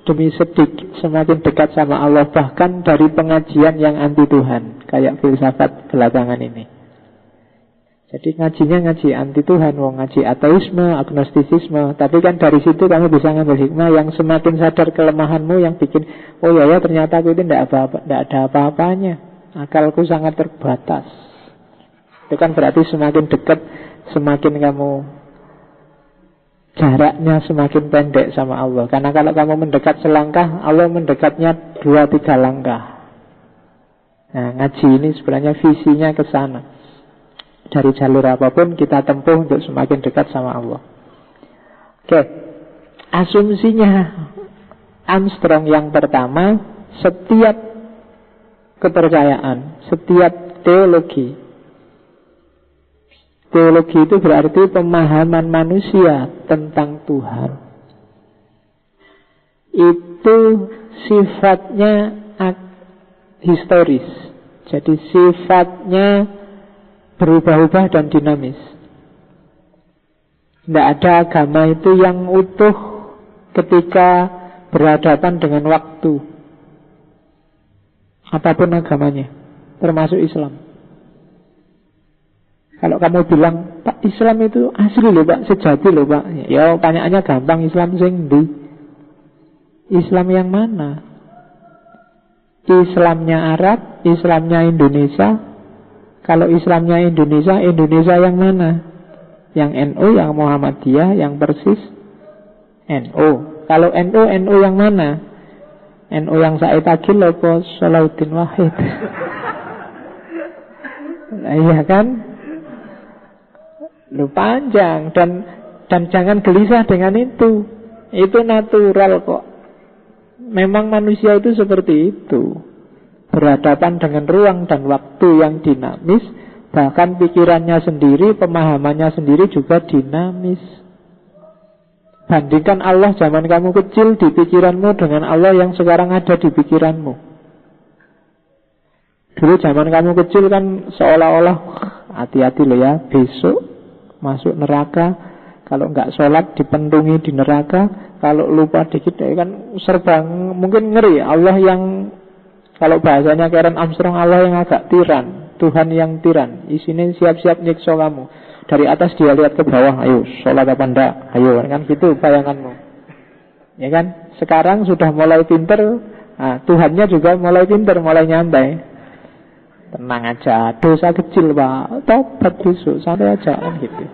demi sedikit semakin dekat sama Allah, bahkan dari pengajian yang anti Tuhan, kayak filsafat belakangan ini. Jadi ngajinya ngaji anti Tuhan, ngaji ateisme, agnostisisme, tapi kan dari situ kamu bisa ngambil hikmah yang semakin sadar kelemahanmu, yang bikin, oh ya ternyata aku itu tidak ada apa-apanya, akalku sangat terbatas. Itu kan berarti semakin dekat, semakin kamu jaraknya semakin pendek sama Allah. Karena kalau kamu mendekat selangkah, Allah mendekatnya 2-3 langkah. Nah, ngaji ini sebenarnya visinya ke sana. Dari jalur apapun kita tempuh untuk semakin dekat sama Allah. Oke, asumsinya Armstrong yang pertama, setiap kepercayaan, setiap teologi itu berarti pemahaman manusia tentang Tuhan. Itu sifatnya historis. Jadi sifatnya berubah-ubah dan dinamis. Tidak ada agama itu yang utuh ketika berhadapan dengan waktu. Apapun agamanya, termasuk Islam. Kalau kamu bilang, Pak, Islam itu asli loh Pak, sejati loh Pak, ya pertanyaannya gampang, Islam sing ndi? Islam yang mana? Islamnya Arab, Islamnya Indonesia. Kalau Islamnya Indonesia, Indonesia yang mana? Yang NU, yang Muhammadiyah, yang Persis? NU. Kalau NU yang mana? NU yang saya tagih apa Salahuddin Wahid? Nah, iya kan? Lu panjang dan jangan gelisah dengan itu. Itu natural kok. Memang manusia itu seperti itu. Berhadapan dengan ruang dan waktu yang dinamis, bahkan pikirannya sendiri, pemahamannya sendiri juga dinamis. Bandingkan Allah zaman kamu kecil di pikiranmu dengan Allah yang sekarang ada di pikiranmu. Dulu zaman kamu kecil kan seolah-olah hati-hati loh ya, besok masuk neraka. Kalau nggak sholat dipentungi di neraka. Kalau lupa dikit kan serba mungkin ngeri. Allah yang, kalau bahasanya Karen Armstrong, Allah yang agak tiran, Tuhan yang tiran. Isinya siap-siap nyiksa kamu. Dari atas dia lihat ke bawah, ayo sholat apa enggak, ayo, kan gitu bayanganmu. Ya kan? Sekarang sudah mulai pinter. Nah, Tuhannya juga mulai pinter, mulai nyantai. Tenang aja, dosa kecil pak, tobat besok, santai aja kan gitu.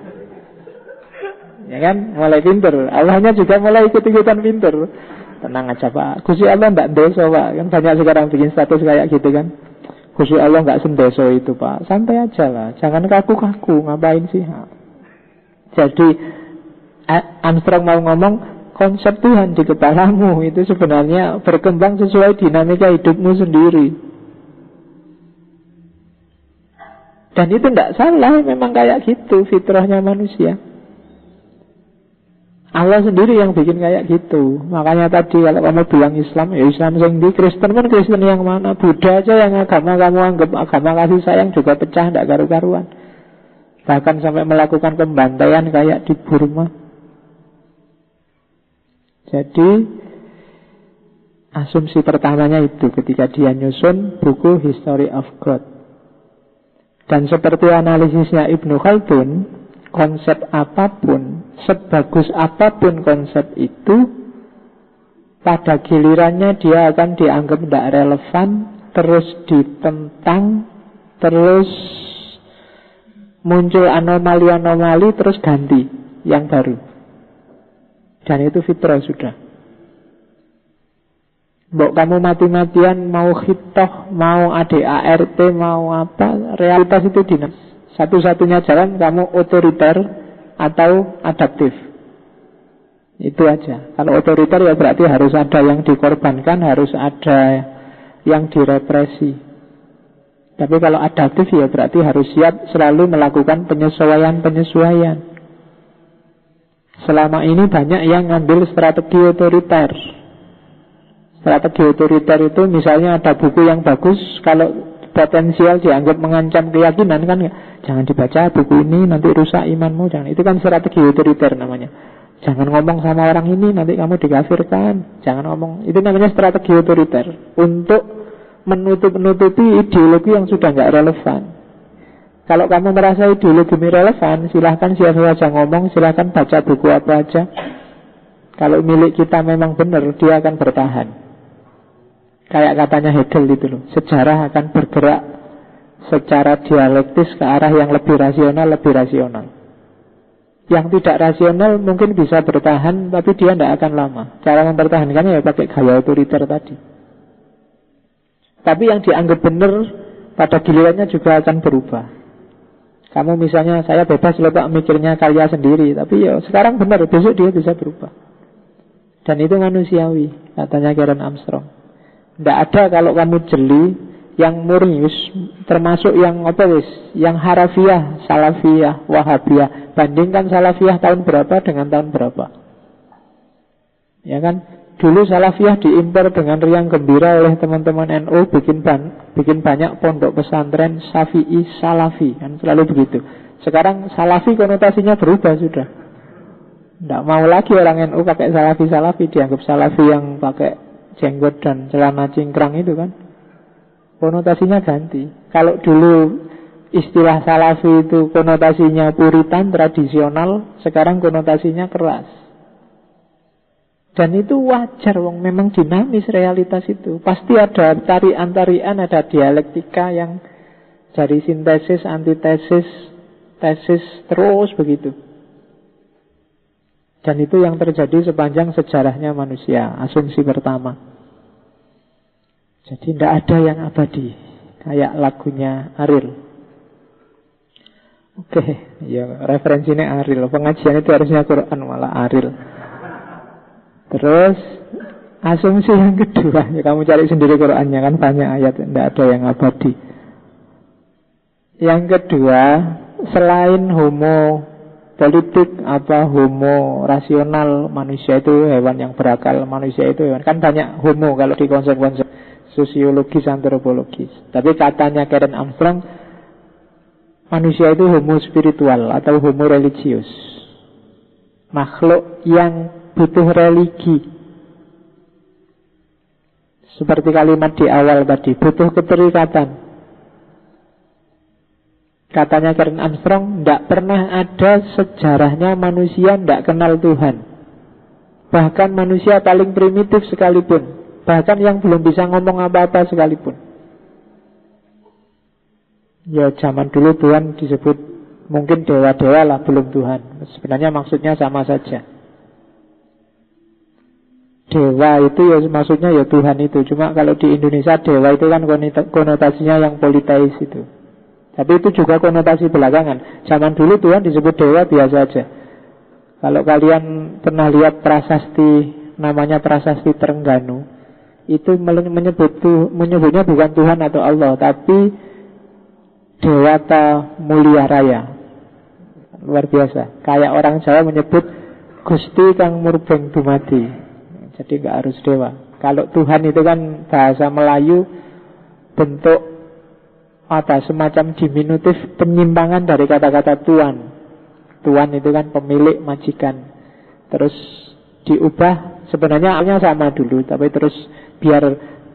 Ya kan? Mulai pinter. Allahnya juga mulai ikut-ikutan pinter. Tenang aja pak, Gusti Allah enggak dosa pak. Kan banyak sekarang bikin status kayak gitu kan. Gusti Allah enggak sendoso itu pak. Santai aja lah, jangan kaku-kaku. Ngapain sih? Jadi Armstrong mau ngomong, konsep Tuhan di kepalamu itu sebenarnya berkembang sesuai dinamika hidupmu sendiri. Dan itu tidak salah, memang kayak gitu fitrahnya manusia. Allah sendiri yang bikin kayak gitu. Makanya tadi kalau kamu bilang Islam, ya Islam yang di, Kristen pun Kristen yang mana, Buddha aja yang agama kamu anggap agama kasih sayang juga pecah, tidak karu-karuan. Bahkan sampai melakukan pembantaian kayak di Burma. Jadi asumsi pertamanya itu ketika dia nyusun buku History of God. Dan seperti analisisnya Ibnu Khaldun, konsep apapun, sebagus apapun konsep itu, pada gilirannya dia akan dianggap tidak relevan, terus ditentang, terus muncul anomali-anomali, terus ganti yang baru. Dan itu fitrah sudah. Mbok kamu mati-matian mau khitoh, mau ADART, mau apa, realitas itu dinamis. Satu-satunya jalan kamu otoriter atau adaptif. Itu aja. Kalau otoriter ya berarti harus ada yang dikorbankan, harus ada yang direpresi. Tapi kalau adaptif ya berarti harus siap selalu melakukan penyesuaian-penyesuaian. Selama ini banyak yang ngambil strategi otoriter. Strategi otoriter itu misalnya ada buku yang bagus, kalau potensial dianggap mengancam keyakinan kan, jangan dibaca buku ini, nanti rusak imanmu, jangan. Itu kan strategi otoriter namanya. Jangan ngomong sama orang ini, nanti kamu dikafirkan. Jangan ngomong, itu namanya strategi otoriter. Untuk menutup-nutupi ideologi yang sudah nggak relevan. Kalau kamu merasa ideologi ini relevan, silahkan siapa saja ngomong, silahkan baca buku apa aja. Kalau milik kita memang benar, dia akan bertahan. Kayak katanya Hegel itu loh, sejarah akan bergerak secara dialektis ke arah yang lebih rasional. Yang tidak rasional mungkin bisa bertahan, tapi dia tidak akan lama. Cara mempertahankannya ya pakai gaya otoriter tadi. Tapi yang dianggap benar pada gilirannya juga akan berubah. Kamu misalnya, saya bebas loh Pak mikirnya karya sendiri, tapi ya sekarang benar, besok dia bisa berubah. Dan itu manusiawi, katanya Karen Armstrong. Tidak ada kalau kamu jeli yang murni, termasuk yang apa wis, yang harafiah, salafiyah, wahabiyah. Bandingkan salafiyah tahun berapa dengan tahun berapa. Ya kan? Dulu salafiyah diimpor dengan riang gembira oleh teman-teman NU, bikin banyak pondok pesantren Syafi'i Salafi, kan selalu begitu. Sekarang Salafi konotasinya berubah sudah. Tidak mau lagi orang NU pakai Salafi, dianggap Salafi yang pakai jenggot dan celana cingkrang itu kan, konotasinya ganti. Kalau dulu istilah Salafi itu konotasinya puritan, tradisional, sekarang konotasinya keras. Dan itu wajar, wong memang dinamis realitas itu. Pasti ada tarian-tarian, ada dialektika yang dari sintesis, antitesis, tesis, terus begitu. Dan itu yang terjadi sepanjang sejarahnya manusia. Asumsi pertama. Jadi tidak ada yang abadi. Kayak lagunya Ariel. Oke, ya referensinya Ariel. Pengajian itu harusnya Quran, malah Ariel. Terus asumsi yang kedua, ya kamu cari sendiri Qurannya, kan banyak ayat, tidak ada yang abadi. Yang kedua, selain homo politik, homo rasional, manusia itu hewan yang berakal, manusia itu hewan. Kan banyak homo kalau di konsep-konsep sosiologis, antropologis. Tapi katanya Karen Armstrong, manusia itu homo spiritual atau homo religius, makhluk yang butuh religi. Seperti kalimat di awal tadi, butuh keterikatan. Katanya Karen Armstrong, tidak pernah ada sejarahnya manusia tidak kenal Tuhan. Bahkan manusia paling primitif sekalipun, bahkan yang belum bisa ngomong apa-apa sekalipun. Ya zaman dulu Tuhan disebut mungkin dewa-dewa lah, belum Tuhan. Sebenarnya maksudnya sama saja. Dewa itu ya maksudnya ya Tuhan itu. Cuma kalau di Indonesia dewa itu kan konotasinya yang politeis itu. Tapi itu juga konotasi belakangan. Zaman dulu Tuhan disebut dewa biasa aja. Kalau kalian pernah lihat prasasti, namanya prasasti Terengganu, itu menyebutnya bukan Tuhan atau Allah, tapi Dewata Mulia Raya. Luar biasa. Kayak orang Jawa menyebut Gusti Kang Murbeng Dumadi. Jadi nggak harus dewa. Kalau Tuhan itu kan bahasa Melayu, bentuk semacam diminutif penyimpangan dari kata-kata tuan. Tuan itu kan pemilik, majikan. Terus diubah, sebenarnya awalnya sama dulu, tapi terus biar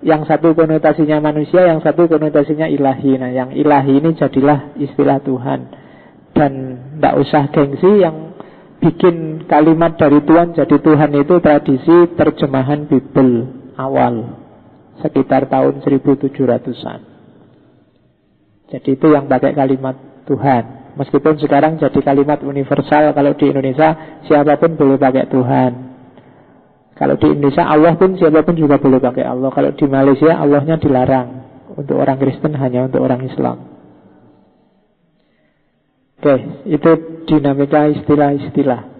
yang satu konotasinya manusia, yang satu konotasinya ilahi. Nah, yang ilahi ini jadilah istilah Tuhan. Dan tidak usah gengsi, yang bikin kalimat dari Tuhan jadi Tuhan itu tradisi terjemahan Bible awal, sekitar tahun 1700-an. Jadi itu yang pakai kalimat Tuhan. Meskipun sekarang jadi kalimat universal. Kalau di Indonesia siapapun boleh pakai Tuhan. Kalau di Indonesia Allah pun siapapun juga boleh pakai Allah. Kalau di Malaysia Allahnya dilarang. Untuk orang Kristen hanya untuk orang Islam. Oke, itu dinamika istilah-istilah.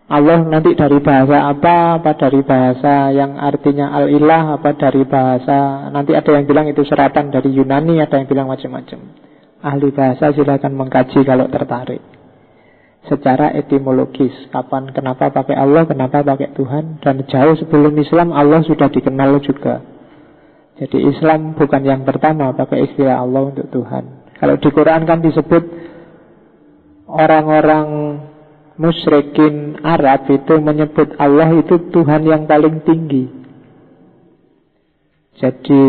Allah nanti dari bahasa apa dari bahasa yang artinya al-ilah, apa dari bahasa, nanti ada yang bilang itu seratan dari Yunani, ada yang bilang macam-macam. Ahli bahasa silakan mengkaji kalau tertarik. Secara etimologis, kenapa pakai Allah, kenapa pakai Tuhan. Dan jauh sebelum Islam Allah sudah dikenal juga. Jadi Islam bukan yang pertama pakai istilah Allah untuk Tuhan. Kalau di Quran kan disebut orang-orang musyrikin Arab itu menyebut Allah itu Tuhan yang paling tinggi. Jadi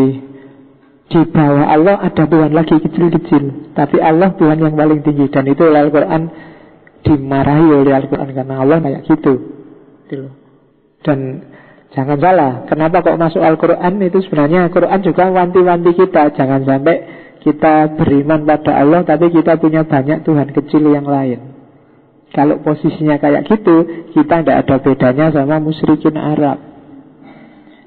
di bawah Allah ada Tuhan lagi kecil-kecil, tapi Allah Tuhan yang paling tinggi. Dan itu Al-Quran dimarahi oleh Al-Quran karena Allah kayak gitu. Dan jangan salah, kenapa kok masuk Al-Quran, itu sebenarnya Al-Quran juga wanti-wanti kita. Jangan sampai kita beriman pada Allah tapi kita punya banyak Tuhan kecil yang lain. Kalau posisinya kayak gitu, kita tidak ada bedanya sama musyrikin Arab.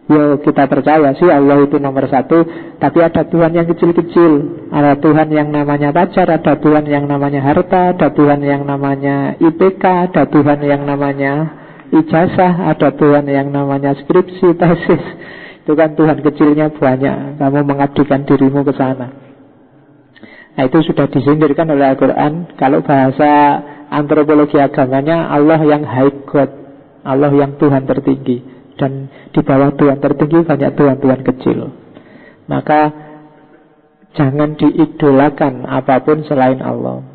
Yo, kita percaya sih Allah itu nomor satu, tapi ada Tuhan yang kecil-kecil. Ada Tuhan yang namanya pacar, ada Tuhan yang namanya harta, ada Tuhan yang namanya IPK, ada Tuhan yang namanya ijazah, ada Tuhan yang namanya skripsi, tesis. Itu kan Tuhan kecilnya banyak. Kamu mengabdikan dirimu ke sana. Nah, itu sudah disindirkan oleh Al-Quran. Kalau bahasa antropologi agamanya, Allah yang high God, Allah yang Tuhan tertinggi. Dan di bawah Tuhan tertinggi banyak Tuhan-Tuhan kecil. Maka jangan diidolakan apapun selain Allah.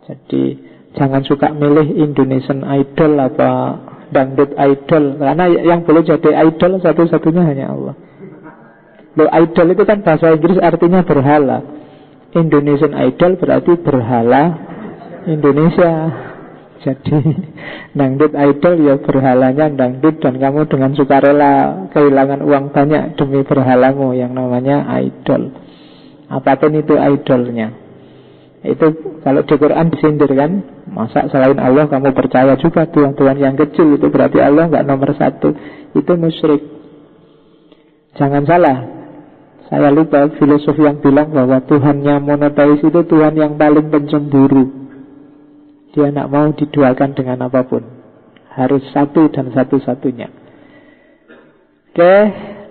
Jadi jangan suka milih Indonesian Idol apa dangdut idol, karena yang boleh jadi idol satu-satunya hanya Allah. Loh, idol itu kan bahasa Inggris artinya berhala. Indonesian Idol berarti berhala Indonesia. Jadi dangdut idol ya berhalanya dangdut, dan kamu dengan sukarela kehilangan uang banyak demi berhalamu yang namanya idol. Apapun itu idolnya. Itu kalau di Quran disindir kan, masa selain Allah kamu percaya juga Tuhan-Tuhan yang kecil, itu berarti Allah nggak nomor satu. Itu musyrik. Jangan salah, Saya lupa filosof yang bilang bahwa Tuhannya monoteis itu Tuhan yang paling pencemburu. Dia tidak mau diduakan dengan apapun, harus satu dan satu-satunya. Oke,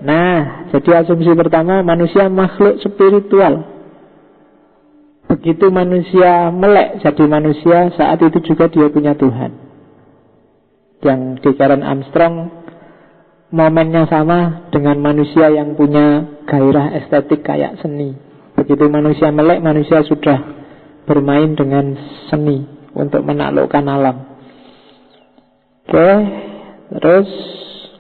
nah jadi asumsi pertama, manusia makhluk spiritual. Begitu manusia melek jadi manusia, saat itu juga dia punya Tuhan. Yang di Karen Armstrong momennya sama dengan manusia yang punya gairah estetik kayak seni. Begitu manusia melek, manusia sudah bermain dengan seni untuk menaklukkan alam. Oke, terus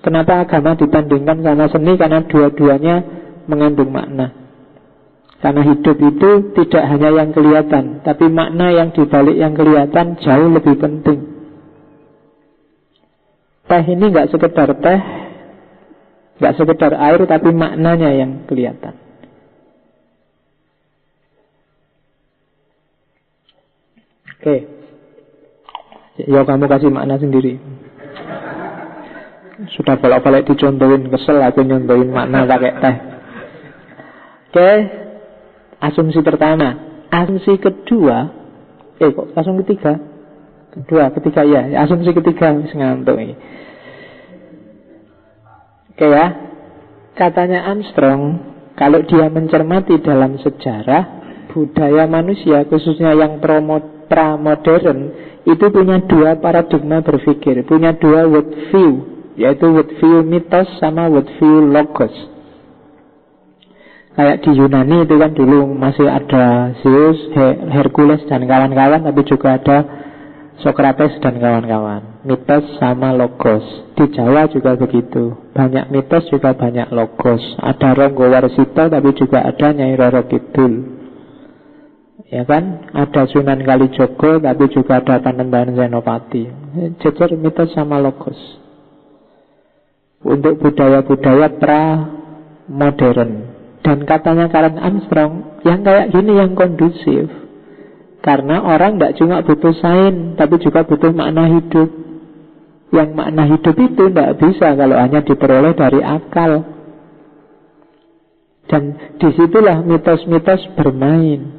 kenapa agama dibandingkan sama seni? Karena dua-duanya mengandung makna. Karena hidup itu tidak hanya yang kelihatan, tapi makna yang dibalik yang kelihatan jauh lebih penting. Teh ini gak sekedar teh, gak sekedar air, tapi maknanya yang kelihatan. Oke, ya kamu kasih makna sendiri. Sudah bolak-balik dicontohin, kesel aku nyontohin makna pakai teh. Oke, asumsi pertama. Asumsi kedua, asumsi ketiga? Ketiga ya. Asumsi ketiga, ngantuk ini. Oke ya, katanya Armstrong, kalau dia mencermati dalam sejarah, budaya manusia, khususnya yang pramodern, itu punya dua paradigma berpikir, punya dua worldview, yaitu worldview mitos sama worldview logos. Kayak di Yunani itu kan dulu masih ada Zeus, Hercules dan kawan-kawan, tapi juga ada Socrates dan kawan-kawan. Mitos sama logos. Di Jawa juga begitu. Banyak mitos juga banyak logos. Ada Ronggo Warsito tapi juga ada Nyai Roro Kidul. Ya kan? Ada Sunan Kalijogo tapi juga ada Panembahan Senopati. Jejer mitos sama logos. Untuk budaya-budaya pra-modern. Dan katanya Karen Armstrong, yang kayak gini yang kondusif. Karena orang tidak cuma butuh sains, tapi juga butuh makna hidup. Yang makna hidup itu tidak bisa kalau hanya diperoleh dari akal. Dan disitulah mitos-mitos bermain.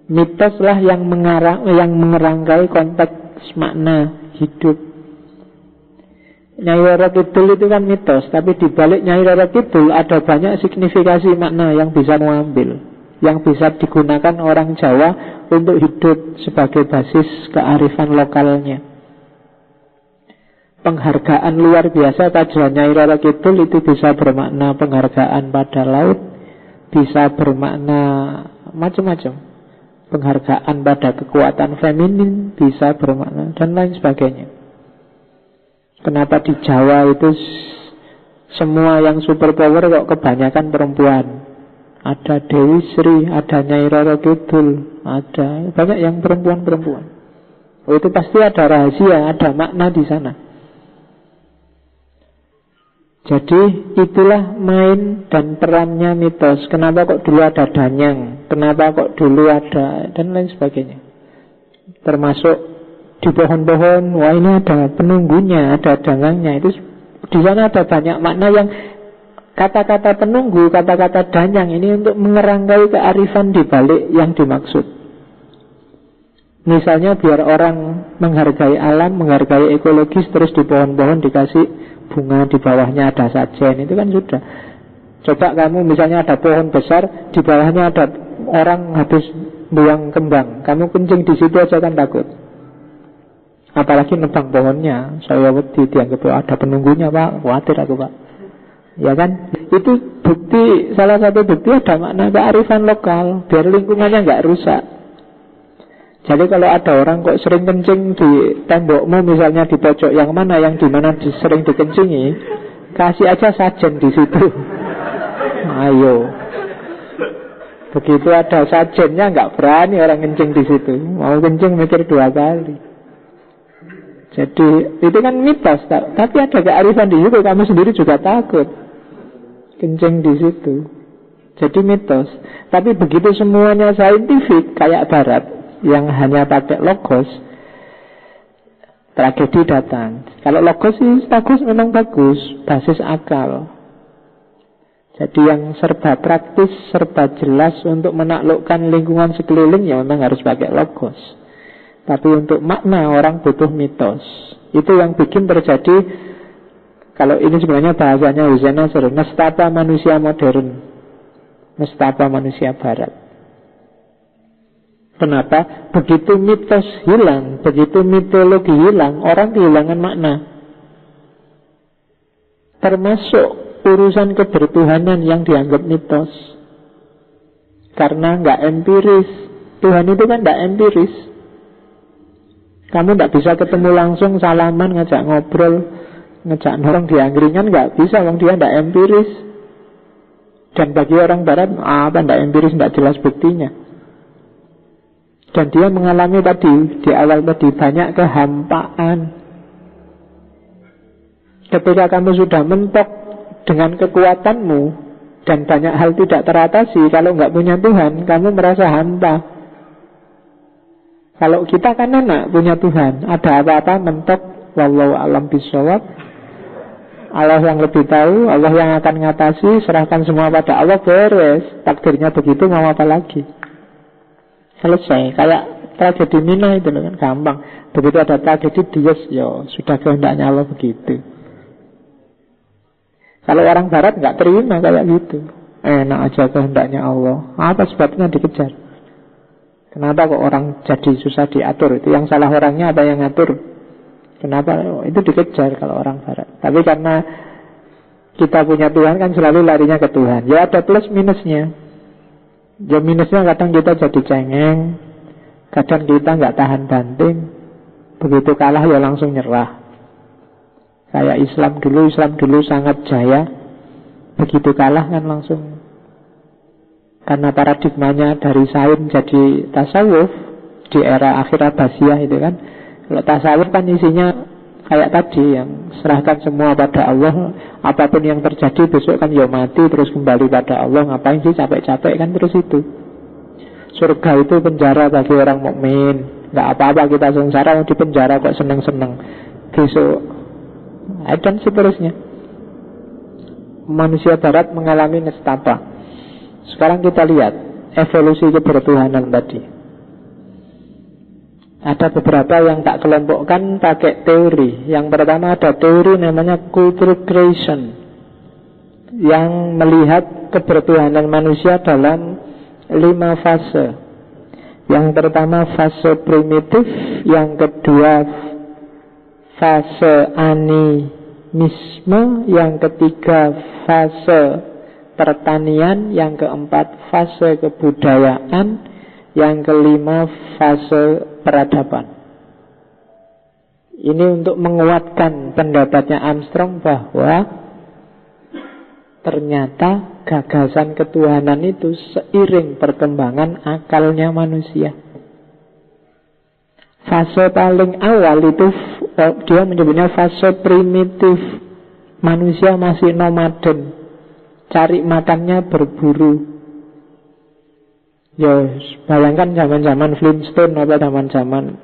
Mitoslah yang mengerangkai konteks makna hidup. Nyai Roro Kidul itu kan mitos, tapi dibalik Nyai Roro Kidul ada banyak signifikasi makna yang bisa mengambil, yang bisa digunakan orang Jawa untuk hidup sebagai basis kearifan lokalnya. Penghargaan luar biasa pada Nyai Roro Kidul itu bisa bermakna penghargaan pada laut, bisa bermakna macam-macam. Penghargaan pada kekuatan feminin bisa bermakna dan lain sebagainya. Kenapa di Jawa itu semua yang super power kok kebanyakan perempuan? Ada Dewi Sri, ada Nyai Roro Kidul, ada banyak yang perempuan-perempuan. Oh, itu pasti ada rahasia, ada makna di sana. Jadi itulah main dan perannya mitos. Kenapa kok dulu ada danyang? Kenapa kok dulu ada dan lain sebagainya. Termasuk di pohon-pohon, wah ini ada penunggunya, ada danyangnya. Itu di sana ada banyak makna yang kata-kata penunggu, kata-kata danyang ini untuk mengerangkai kearifan di balik yang dimaksud. Misalnya biar orang menghargai alam, menghargai ekologis, terus di pohon-pohon dikasih bunga, di bawahnya ada sajen, itu kan sudah. Coba kamu misalnya ada pohon besar, di bawahnya ada orang habis buang kembang, kamu kencing di situ aja kan takut. Apalagi nebang pohonnya, saya wedi dianggap ada penunggunya pak, khawatir aku pak. Ya kan, itu bukti, salah satu bukti ada makna kearifan lokal, biar lingkungannya nggak rusak. Jadi kalau ada orang kok sering kencing di tembokmu, misalnya di pojok yang mana, yang dimana sering dikencingi, kasih aja sajen di situ. Ayo. Begitu ada sajennya nggak berani orang kencing di situ. Mau kencing mikir 2 kali. Jadi itu kan mitos, tapi ada kearifan di situ. Kamu sendiri juga takut kencing di situ. Jadi mitos. Tapi begitu semuanya saintifik kayak Barat yang hanya pakai logos, tragedi datang. Kalau logos sih bagus, memang bagus, basis akal. Jadi yang serba praktis, serba jelas untuk menaklukkan lingkungan sekeliling ya memang harus pakai logos. Tapi untuk makna orang butuh mitos. Itu yang bikin terjadi, kalau ini sebenarnya bahasanya Hussein Nasr, nestapa manusia modern, nestapa manusia barat. Kenapa? Begitu mitos hilang, begitu mitologi hilang, orang kehilangan makna. Termasuk urusan kebertuhanan yang dianggap mitos. Karena nggak empiris. Tuhan itu kan nggak empiris. Kamu nggak bisa ketemu langsung, salaman, ngajak ngobrol, ngejak orang di angkringan, nggak bisa, wong dia nggak empiris. Dan bagi orang barat, apa nggak empiris, nggak jelas buktinya. Dan dia mengalami tadi, di awal tadi, banyak kehampaan. Ketika kamu sudah mentok dengan kekuatanmu dan banyak hal tidak teratasi, kalau nggak punya Tuhan, kamu merasa hampa. Kalau kita kan anak punya Tuhan, ada apa-apa mentok, wallahu a'lam bishawab. Allah yang lebih tahu, Allah yang akan ngatasi, serahkan semua pada Allah, beres. Takdirnya begitu, mau apa lagi? Selesai. Kayak tragedi Mina itu kan gampang. Begitu ada tragedi Dies, ya sudah kehendaknya Allah begitu. Kalau orang barat nggak terima kayak gitu. Enak aja kehendaknya Allah. Apa sebabnya dikejar? Kenapa kok orang jadi susah diatur? Itu yang salah orangnya apa yang ngatur? Kenapa? Itu dikejar kalau orang barat. Tapi karena kita punya Tuhan kan selalu larinya ke Tuhan. Ya ada plus minusnya. Ya minusnya kadang kita jadi cengeng, kadang kita nggak tahan banting. Begitu kalah ya langsung nyerah. Kayak Islam dulu sangat jaya. Begitu kalah kan langsung. Karena paradigmanya dari sains jadi tasawuf di era akhir Abbasiyah itu kan. Kalau tasawuf kan isinya kayak tadi, yang serahkan semua pada Allah. Apapun yang terjadi besok kan ya mati, terus kembali pada Allah. Ngapain sih capek-capek kan, terus itu. Surga itu penjara bagi orang mukmin. Nggak apa-apa kita sengsara, di penjara kok seneng-seneng. Besok dan seterusnya. Manusia barat mengalami nestapa. Sekarang kita lihat evolusi kebertuhanan tadi. Ada beberapa yang tak kelompokkan pakai teori. Yang pertama ada teori namanya cultural creation, yang melihat kebertuhanan manusia dalam 5 fase. Yang pertama fase primitif, yang kedua fase animisme, yang ketiga fase pertanian, yang keempat fase kebudayaan, yang kelima fase peradaban. Ini untuk menguatkan pendapatnya Armstrong bahwa ternyata gagasan ketuhanan itu seiring perkembangan akalnya manusia. Fase paling awal itu dia menyebutnya fase primitif. Manusia masih nomaden, cari makannya berburu. Ya, bayangkan zaman-zaman Flintstone atau zaman-zaman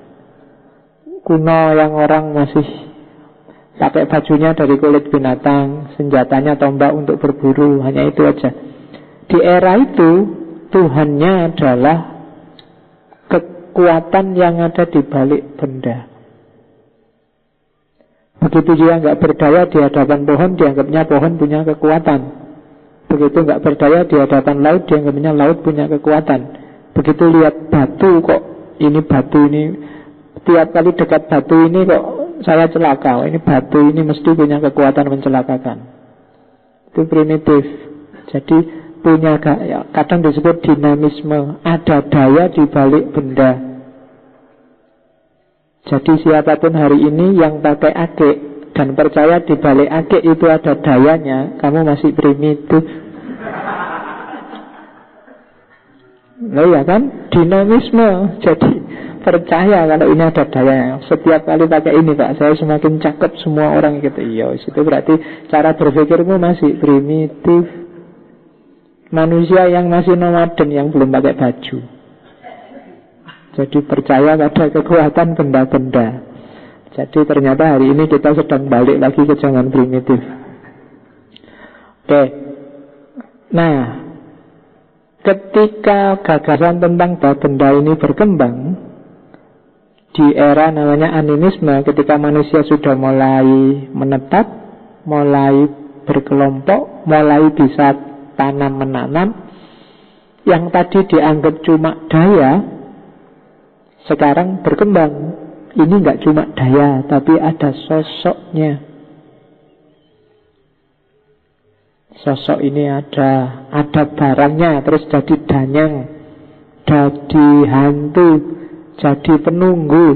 kuno yang orang masih pakai bajunya dari kulit binatang, senjatanya tombak untuk berburu, hanya itu aja. Di era itu Tuhannya adalah kekuatan yang ada di balik benda. Begitu dia nggak berdaya di hadapan pohon, dianggapnya pohon punya kekuatan. Begitu nggak berdaya di hadapan laut, dianggapnya laut punya kekuatan. Begitu lihat batu, kok ini batu ini, tiap kali dekat batu ini kok saya celaka. Ini batu ini mesti punya kekuatan mencelakakan. Itu primitif. Jadi punya, kadang disebut dinamisme, ada daya di balik benda. Jadi siapapun hari ini yang pakai akik dan percaya di balik akik itu ada dayanya, kamu masih primitif. Nah ya kan, dinamisme. Jadi percaya kalau ini ada dayanya. Setiap kali pakai ini Pak, saya semakin cakep, semua orang gitu. Iya, itu berarti cara berpikirmu masih primitif. Manusia yang masih nomaden, yang belum pakai baju. Jadi percaya pada kekuatan benda-benda. Jadi ternyata hari ini kita sedang balik lagi ke zaman primitif. Oke. Nah, ketika gagasan tentang benda ini berkembang di era namanya animisme, ketika manusia sudah mulai menetap, mulai berkelompok, mulai bisa tanam-menanam, yang tadi dianggap cuma daya, sekarang berkembang. Ini nggak cuma daya, tapi ada sosoknya. Sosok ini ada barangnya, terus jadi danyang, jadi hantu, jadi penunggu,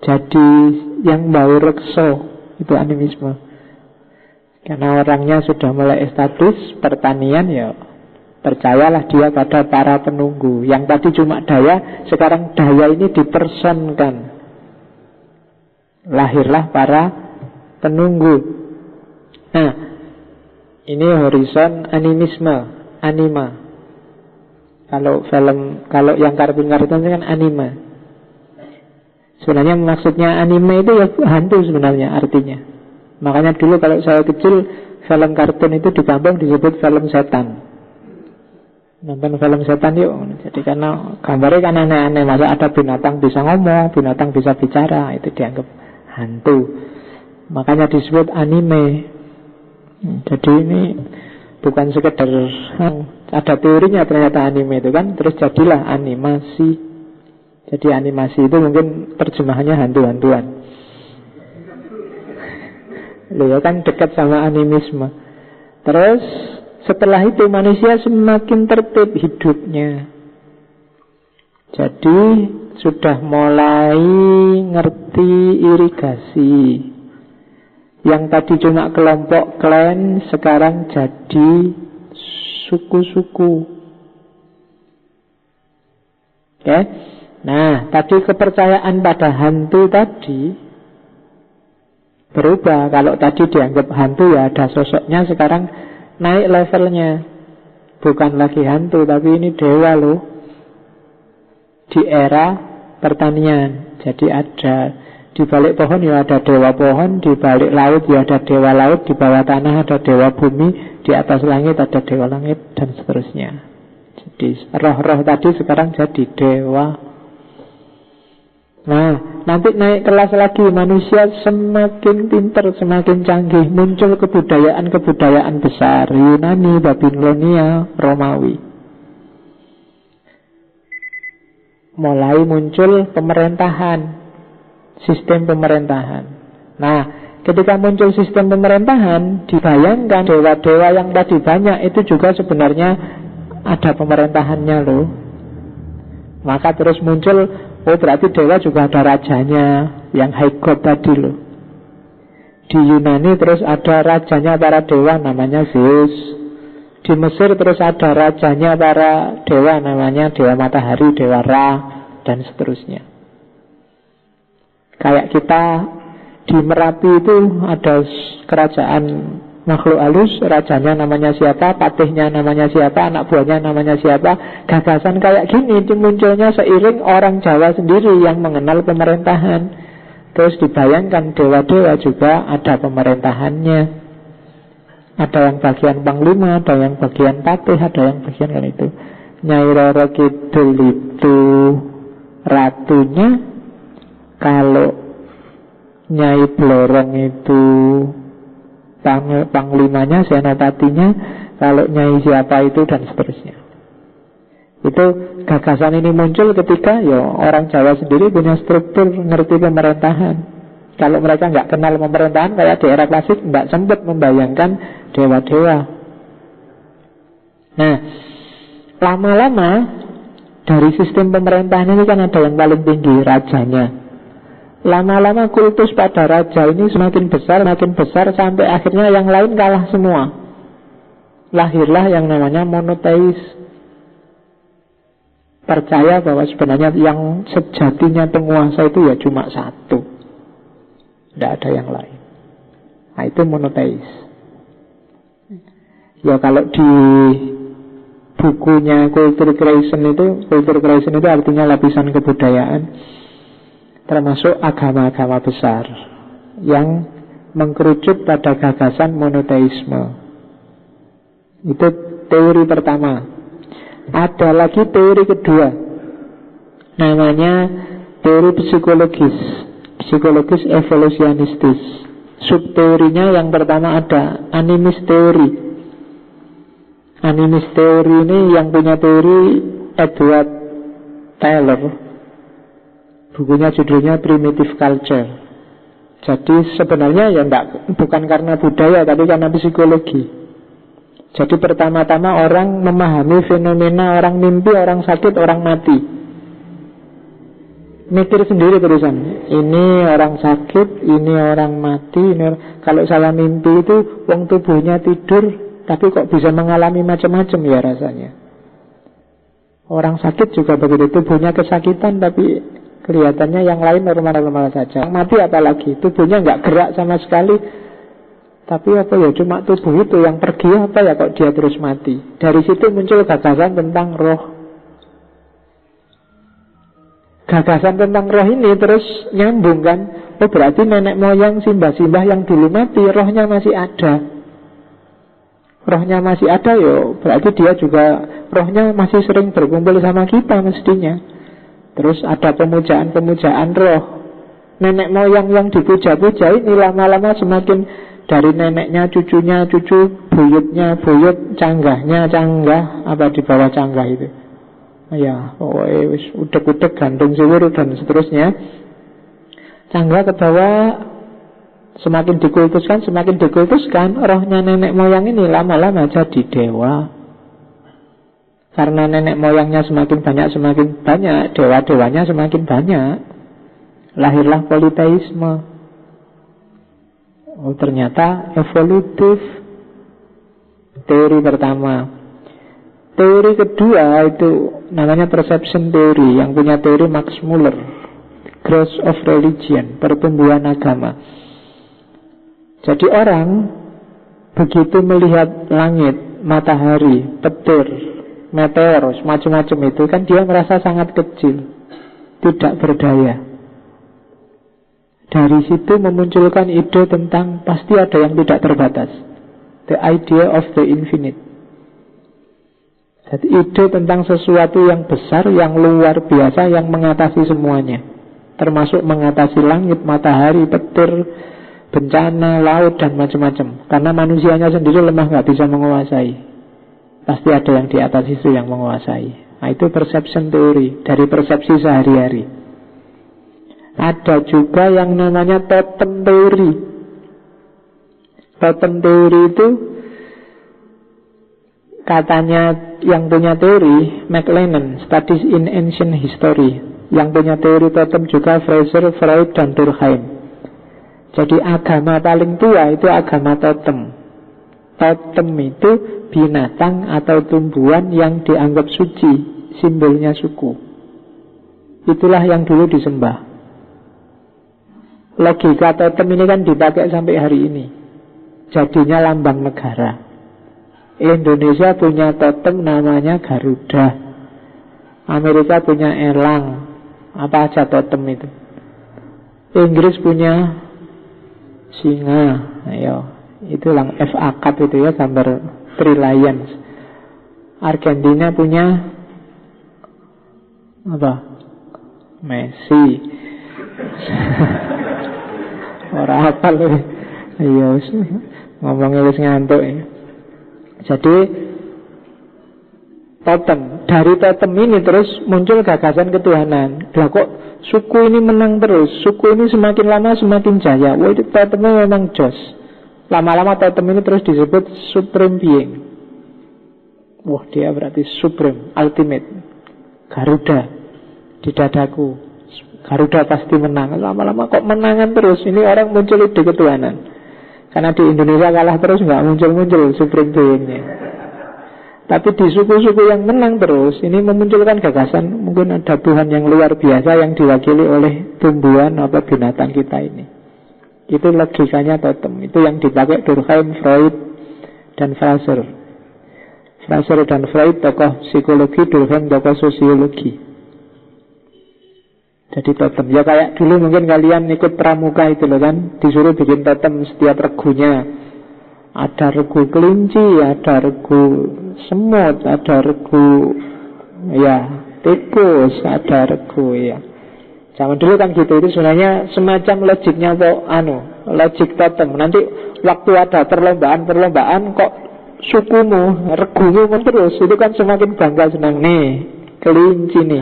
jadi yang bau rekso. Itu animisme. Karena orangnya sudah mulai establish pertanian, ya percayalah dia pada para penunggu. Yang tadi cuma daya, sekarang daya ini dipersonkan. Lahirlah para penunggu. Nah, ini horizon animisme, anima. Kalau yang kartun-kartun itu kan anime. Sebenarnya maksudnya anime itu ya hantu sebenarnya artinya. Makanya dulu kalau saya kecil, film kartun itu di kampung disebut film setan. Nonton film setan yuk. Jadi karena gambarnya kan aneh-aneh. Masa ada binatang bisa ngomong, binatang bisa bicara, itu dianggap hantu. Makanya disebut anime. Jadi ini bukan sekedar ada teorinya ternyata anime itu kan. Terus jadilah animasi. Jadi animasi itu mungkin terjemahannya hantu-hantuan. Loh kan dekat sama animisme. Terus setelah itu manusia semakin tertib hidupnya. Jadi sudah mulai ngerti irigasi. Yang tadi cuma kelompok klan, sekarang jadi suku-suku. Oke? Nah, tadi kepercayaan pada hantu tadi berubah. Kalau tadi dianggap hantu ya ada sosoknya, sekarang naik levelnya. Bukan lagi hantu, tapi ini dewa loh. Di era pertanian. Jadi ada di balik pohon ya ada dewa pohon, di balik laut ya ada dewa laut, di bawah tanah ada dewa bumi, di atas langit ada dewa langit, dan seterusnya. Jadi roh-roh tadi sekarang jadi dewa. Nah, nanti naik kelas lagi, manusia semakin pintar, semakin canggih. Muncul kebudayaan-kebudayaan besar, Yunani, Babilonia, Romawi. Mulai muncul pemerintahan, sistem pemerintahan. Nah, ketika muncul sistem pemerintahan, dibayangkan dewa-dewa yang tadi banyak itu juga sebenarnya ada pemerintahannya loh. Maka terus muncul, oh berarti dewa juga ada rajanya, yang high god tadi loh. Di Yunani terus ada rajanya para dewa namanya Zeus. Di Mesir terus ada rajanya para dewa namanya dewa matahari, dewa Ra, dan seterusnya. Kayak kita di Merapi itu ada kerajaan makhluk halus, rajanya namanya siapa, patihnya namanya siapa, anak buahnya namanya siapa. Gagasan kayak gini itu munculnya seiring orang Jawa sendiri yang mengenal pemerintahan. Terus dibayangkan dewa-dewa juga ada pemerintahannya. Ada yang bagian panglima, ada yang bagian patih, ada yang bagian kan itu. Nyai Roro Kidul itu ratunya. Kalau Nyai Blorong itu panglimanya, senopatinya. Kalau Nyai siapa itu, dan seterusnya. Itu gagasan ini muncul ketika ya orang Jawa sendiri punya struktur ngerti pemerintahan. Kalau mereka nggak kenal pemerintahan kayak di era klasik, nggak sempat membayangkan dewa-dewa. Nah, lama-lama dari sistem pemerintahan ini kan ada yang paling tinggi, rajanya. Lama-lama kultus pada raja ini semakin besar sampai akhirnya yang lain kalah semua. Lahirlah yang namanya monoteis. Percaya bahwa sebenarnya yang sejatinya penguasa itu ya cuma satu. Tidak ada yang lain. Nah itu monoteis. Ya kalau di bukunya Culture Creation itu artinya lapisan kebudayaan, termasuk agama-agama besar yang mengkerucut pada gagasan monoteisme. Itu teori pertama. Ada lagi teori kedua, namanya teori psikologis evolusionistis. Subteorinya yang pertama ada animist teori. Animist teori ini yang punya teori Edward Taylor. Bukunya judulnya Primitive Culture. Jadi sebenarnya ya bukan karena budaya, tapi karena psikologi. Jadi pertama-tama orang memahami fenomena orang mimpi, orang sakit, orang mati. Mikir sendiri terusan. Ini orang sakit, ini orang mati, kalau salah mimpi itu wong tubuhnya tidur, tapi kok bisa mengalami macam-macam ya rasanya. Orang sakit juga begitu, tubuhnya kesakitan tapi kelihatannya yang lain normal-normal saja. Yang mati apalagi, tubuhnya nggak gerak sama sekali, tapi apa ya, cuma tubuh itu yang pergi, apa ya kok dia terus mati. Dari situ muncul gagasan tentang roh. Gagasan tentang roh ini terus nyambung kan. Oh berarti nenek moyang simbah-simbah yang dulu mati, rohnya masih ada. Rohnya masih ada yo, berarti dia juga rohnya masih sering berkumpul sama kita mestinya. Terus ada pemujaan-pemujaan roh. Nenek moyang yang dipuja-puja ini lama-lama semakin dari neneknya, cucunya, cucu, buyutnya, buyut, canggahnya, canggah, apa di bawah canggah itu. Ya, udek-udek, gantung siwur, dan seterusnya. Canggah ke bawah, semakin dikultuskan, rohnya nenek moyang ini lama-lama jadi dewa. Karena nenek moyangnya semakin banyak, dewa-dewanya semakin banyak. Lahirlah politeisme. Oh ternyata evolutif. Teori pertama. Teori kedua itu namanya perception theory, yang punya teori Max Muller, Growth of Religion, pertumbuhan agama. Jadi orang begitu melihat langit, matahari, petir, meteor, macam-macam itu kan dia merasa sangat kecil, tidak berdaya. Dari situ memunculkan ide tentang pasti ada yang tidak terbatas, the idea of the infinite. Jadi ide tentang sesuatu yang besar, yang luar biasa, yang mengatasi semuanya, termasuk mengatasi langit, matahari, petir, bencana, laut, dan macam-macam. Karena manusianya sendiri lemah, nggak bisa menguasai. Pasti ada yang di atas itu yang menguasai. Nah itu perception theory, dari persepsi sehari-hari. Ada juga yang namanya totem theory. Totem theory itu katanya yang punya teori McLennan, Studies in Ancient History. Yang punya teori totem juga Fraser, Freud, dan Durkheim. Jadi agama paling tua itu agama totem. Totem itu binatang atau tumbuhan yang dianggap suci, simbolnya suku. Itulah yang dulu disembah. Logika totem ini kan dipakai sampai hari ini. Jadinya lambang negara. Indonesia punya totem namanya Garuda. Amerika punya elang. Apa aja totem itu. Inggris punya singa. Ayo, itu lang FA Cup itu ya, gambar Three Lions. Argentina punya apa? Messi. Orang apa loh? Ayo, ngomongnya wis ngantuk ya. Jadi totem, dari totem ini terus muncul gagasan ketuhanan. Lah kok suku ini menang terus, suku ini semakin lama semakin jaya. Wah itu totemnya memang jos. Lama-lama totem ini terus disebut supreme being. Wah dia berarti supreme, ultimate. Garuda di dadaku, Garuda pasti menang. Lama-lama kok menangan terus. Ini orang muncul ide ketuhanan. Karena di Indonesia kalah terus, nggak muncul-muncul supreme being-nya. Tapi di suku-suku yang menang terus, ini memunculkan gagasan mungkin ada Tuhan yang luar biasa yang diwakili oleh tumbuhan atau binatang kita ini. Itu logikanya totem. Itu yang dipakai Durkheim, Freud, dan Fraser. Fraser dan Freud tokoh psikologi, Durkheim tokoh sosiologi. Jadi totem, ya kayak dulu mungkin kalian ikut pramuka itu loh kan, disuruh bikin totem setiap regunya. Ada regu kelinci, ada regu semut, ada regu tikus, ada regu Zaman dulu kan gitu. Itu sebenarnya semacam logiknya logik totem. Nanti waktu ada perlombaan kok sukumu, regumu terus, itu kan semakin bangga senang. Nih, kelinci nih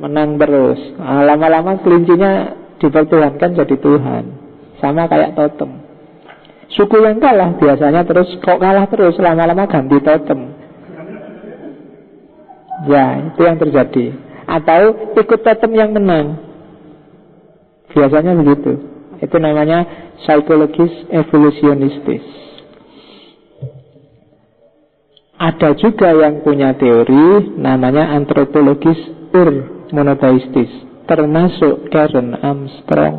menang terus. Lama-lama kelincinya dipertuhankan jadi Tuhan. Sama kayak totem. Suku yang kalah biasanya terus kok kalah terus, lama-lama ganti totem. Ya, itu yang terjadi. Atau ikut totem yang menang. Biasanya begitu. Itu namanya psikologis evolusionistis. Ada juga yang punya teori namanya antropologis monoteistis, termasuk Karen Armstrong.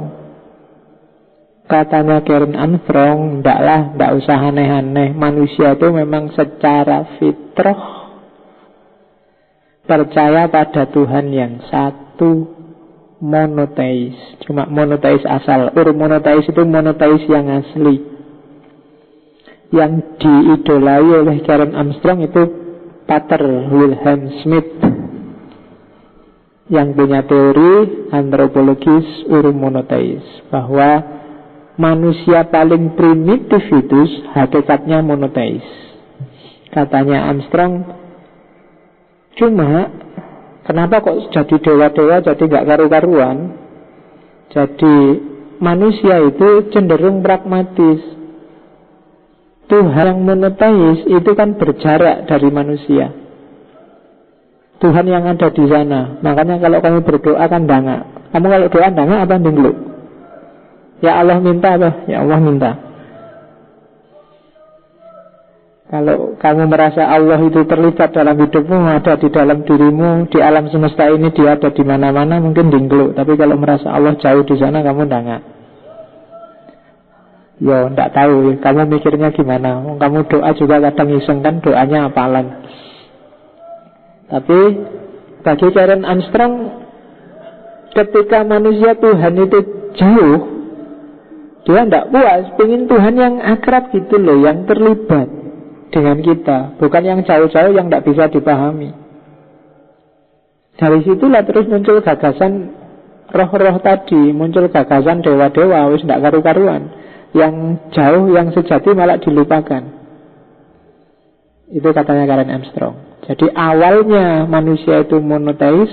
Katanya Karen Armstrong, ndak usah aneh-aneh. Manusia itu memang secara fitrah percaya pada Tuhan yang satu, monoteis. Cuma monoteis asal. Monoteis itu monoteis yang asli. Yang diidolai oleh Karen Armstrong itu Pater Wilhelm Schmidt, yang punya teori antropologis monoteis, bahwa manusia paling primitif itu hakikatnya monoteis. Katanya Armstrong, cuma kenapa kok jadi dewa-dewa jadi gak karu-karuan? Jadi manusia itu cenderung pragmatis. Tuhan yang monoteis itu kan berjarak dari manusia. Tuhan yang ada di sana. Makanya kalau kamu berdoa kan dangak. Kamu kalau doa dangak apa dengluk? Ya Allah minta apa? Ya Allah minta. Kalau kamu merasa Allah itu terlibat dalam hidupmu, ada di dalam dirimu, di alam semesta ini, dia ada di mana-mana, mungkin dengluk. Tapi kalau merasa Allah jauh di sana, kamu dangak. Ya, enggak tahu. Kamu mikirnya gimana? Kamu doa juga kadang iseng kan, doanya apalan. Tapi bagi Karen Armstrong, ketika manusia Tuhan itu jauh, dia tidak puas, pengen Tuhan yang akrab gitu loh, yang terlibat dengan kita, bukan yang jauh-jauh yang tidak bisa dipahami. Dari situlah terus muncul gagasan roh-roh tadi, muncul gagasan dewa-dewa, wis tidak karu-karuan, yang jauh, yang sejati malah dilupakan. Itu katanya Karen Armstrong. Jadi awalnya manusia itu monoteis,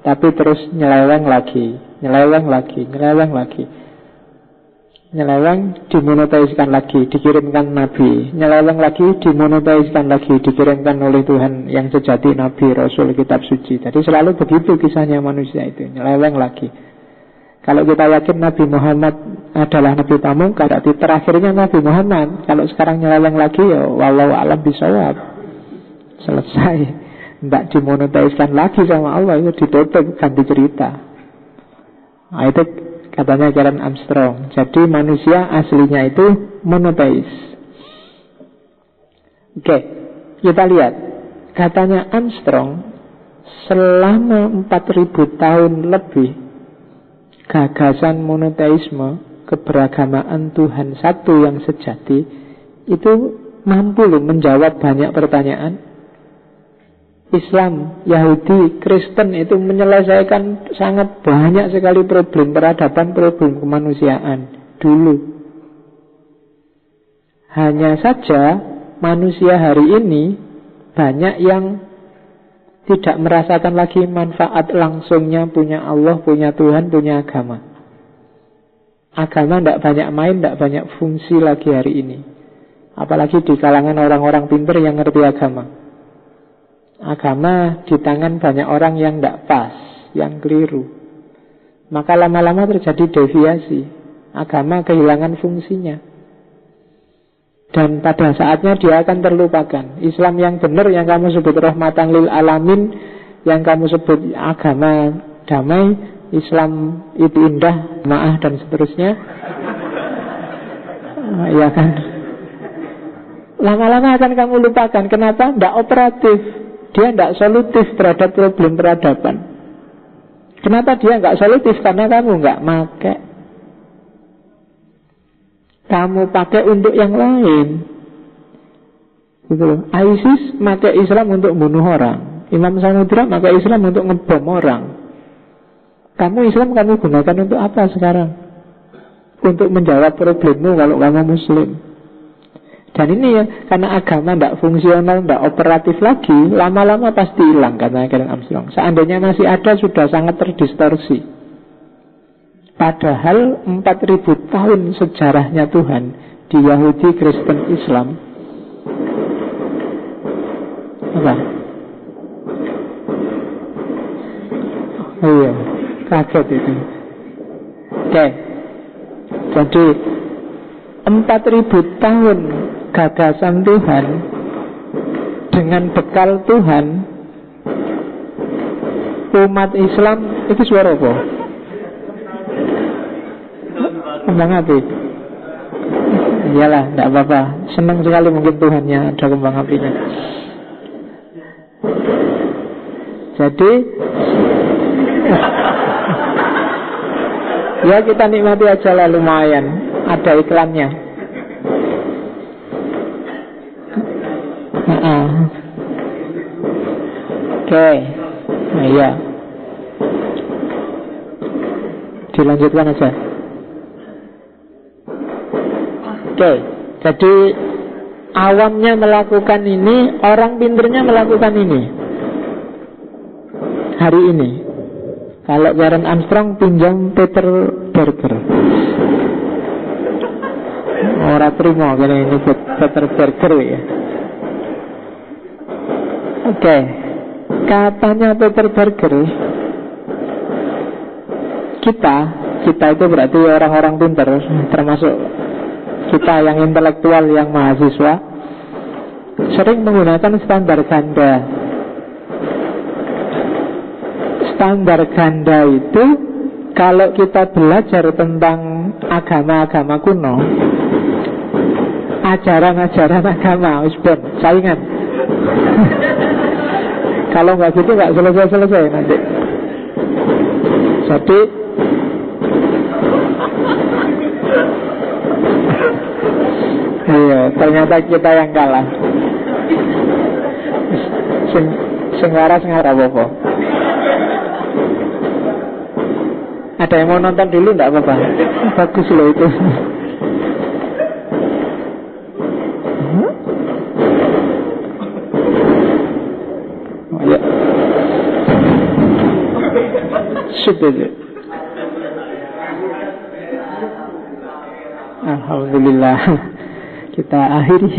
tapi terus nyeleweng lagi, nyeleweng, dimonoteiskan lagi, dikirimkan Nabi. Nyeleweng lagi, dimonoteiskan lagi, dikirimkan oleh Tuhan yang sejati, Nabi, Rasul, Kitab Suci. Jadi selalu begitu kisahnya manusia itu, nyeleweng lagi. Kalau kita yakin Nabi Muhammad adalah Nabi Pamungkas, berarti terakhirnya Nabi Muhammad. Kalau sekarang nyeleweng lagi, ya wallahu a'lam bishawab. Selesai. Tidak dimonoteiskan lagi sama Allah, itu ditutup, ganti cerita. Nah, itu katanya Karen Armstrong. Jadi manusia aslinya itu monoteis. Oke, kita lihat. Katanya Armstrong, selama 4.000 tahun lebih, gagasan monoteisme, keberagamaan Tuhan satu yang sejati, itu mampu loh menjawab banyak pertanyaan. Islam, Yahudi, Kristen itu menyelesaikan sangat banyak sekali problem peradaban, problem kemanusiaan dulu. Hanya saja manusia hari ini banyak yang tidak merasakan lagi manfaat langsungnya punya Allah, punya Tuhan, punya agama. Agama tidak banyak main, tidak banyak fungsi lagi hari ini. Apalagi di kalangan orang-orang pintar yang ngerti agama. Agama di tangan banyak orang yang tidak pas, yang keliru. Maka lama-lama terjadi deviasi. Agama kehilangan fungsinya. Dan pada saatnya dia akan terlupakan. Islam yang benar, yang kamu sebut rahmatan lil alamin, yang kamu sebut agama damai, Islam itu indah, maaf dan seterusnya. Ya kan? Lama-lama akan kamu lupakan. Kenapa? Tidak operatif. Dia tidak solutif terhadap problem peradaban. Kenapa dia tidak solutif? Karena kamu tidak pakai. kamu pakai untuk yang lain. Gitu loh. ISIS pakai Islam untuk bunuh orang. Imam Samudra pakai Islam untuk ngebom orang. Kamu Islam kamu gunakan untuk apa sekarang? Untuk menjawab problemmu kalau kamu Muslim. Dan ini ya, karena agama tidak fungsional, tidak operatif lagi, lama-lama pasti hilang, kata Karen Armstrong. Seandainya masih ada, sudah sangat terdistorsi. Padahal 4.000 tahun sejarahnya Tuhan di Yahudi, Kristen, Islam. Apa? Oh iya, kaget itu. Oke. Jadi 4.000 tahun gagasan Tuhan dengan bekal Tuhan, umat Islam itu suara apa? Kembang api. Iyalah, tidak apa-apa. Senang sekali mungkin Tuhannya ada kembang apinya. Jadi ya kita nikmati aja lah, lumayan. Ada iklannya. Oke. Nah, iya. Dilanjutkan aja. Oke. Jadi awamnya melakukan ini, orang pinternya melakukan ini. Hari ini. Kalau Karen Armstrong pinjam Peter Berger. Orang terima karena ini Peter Berger ya. Oke. Katanya Peter Berger, kita itu berarti orang-orang pintar, termasuk kita yang intelektual, yang mahasiswa, sering menggunakan standar ganda. Standar ganda itu kalau kita belajar tentang agama-agama kuno, ajaran-ajaran agama, usbon, saingan. Kalau nggak gitu nggak selesai-selesai nanti. Jadi iya, ternyata kita yang kalah. Sengara apa-apa. Ada yang mau nonton dulu enggak apa-apa? Bagus loh itu. Oh, ya. Sudah. Alhamdulillah. Kita akhiri.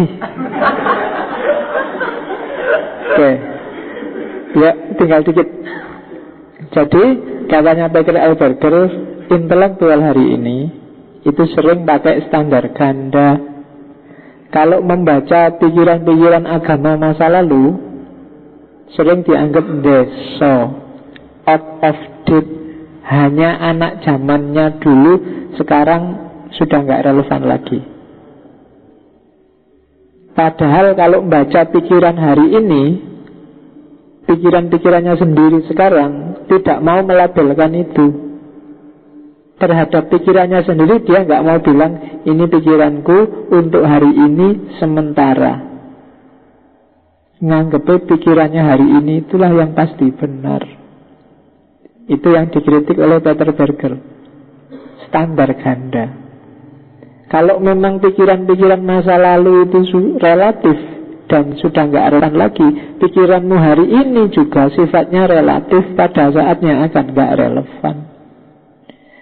Oke. Ya, tinggal dikit. Jadi katanya Peter Berger, intelektual hari ini itu sering pakai standar ganda. Kalau membaca pikiran-pikiran agama masa lalu, sering dianggap deso, out of date, hanya anak zamannya dulu, sekarang sudah nggak relevan lagi. Padahal kalau membaca pikiran hari ini, pikiran-pikirannya sendiri sekarang tidak mau melabelkan itu. Terhadap pikirannya sendiri dia nggak mau bilang ini pikiranku untuk hari ini sementara. Nganggepnya pikirannya hari ini itulah yang pasti benar. Itu yang dikritik oleh Peter Berger. Standar ganda. Kalau memang pikiran-pikiran masa lalu itu relatif dan sudah nggak relevan lagi, pikiranmu hari ini juga sifatnya relatif, pada saatnya akan nggak relevan.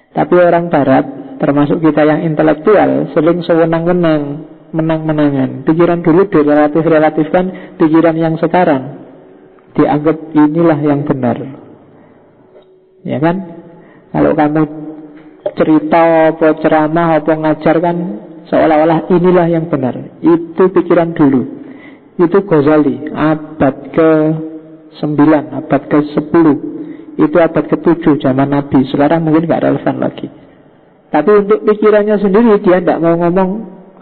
Tapi orang Barat, termasuk kita yang intelektual, sering sewenang-wenang, menang-menangan. Pikiran dulu direlatif-relatifkan, pikiran yang sekarang dianggap inilah yang benar. Ya kan? Kalau kamu cerita apa ceramah apa ngajar kan seolah-olah inilah yang benar. Itu pikiran dulu. Itu Ghazali, abad ke-9, abad ke-10. Itu abad ke-7 zaman Nabi. Sekarang mungkin gak relevan lagi. Tapi untuk pikirannya sendiri, dia tidak mau ngomong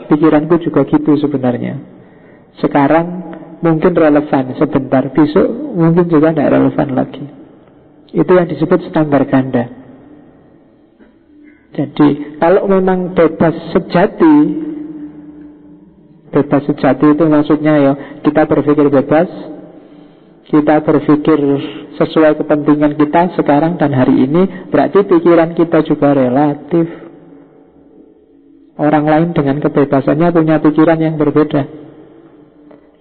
pikiranku juga gitu sebenarnya. Sekarang mungkin relevan sebentar, besok mungkin juga tidak relevan lagi. Itu yang disebut standar ganda. Jadi kalau memang bebas sejati itu maksudnya ya kita berpikir bebas, kita berpikir sesuai kepentingan kita sekarang dan hari ini, berarti pikiran kita juga relatif. Orang lain dengan kebebasannya punya pikiran yang berbeda.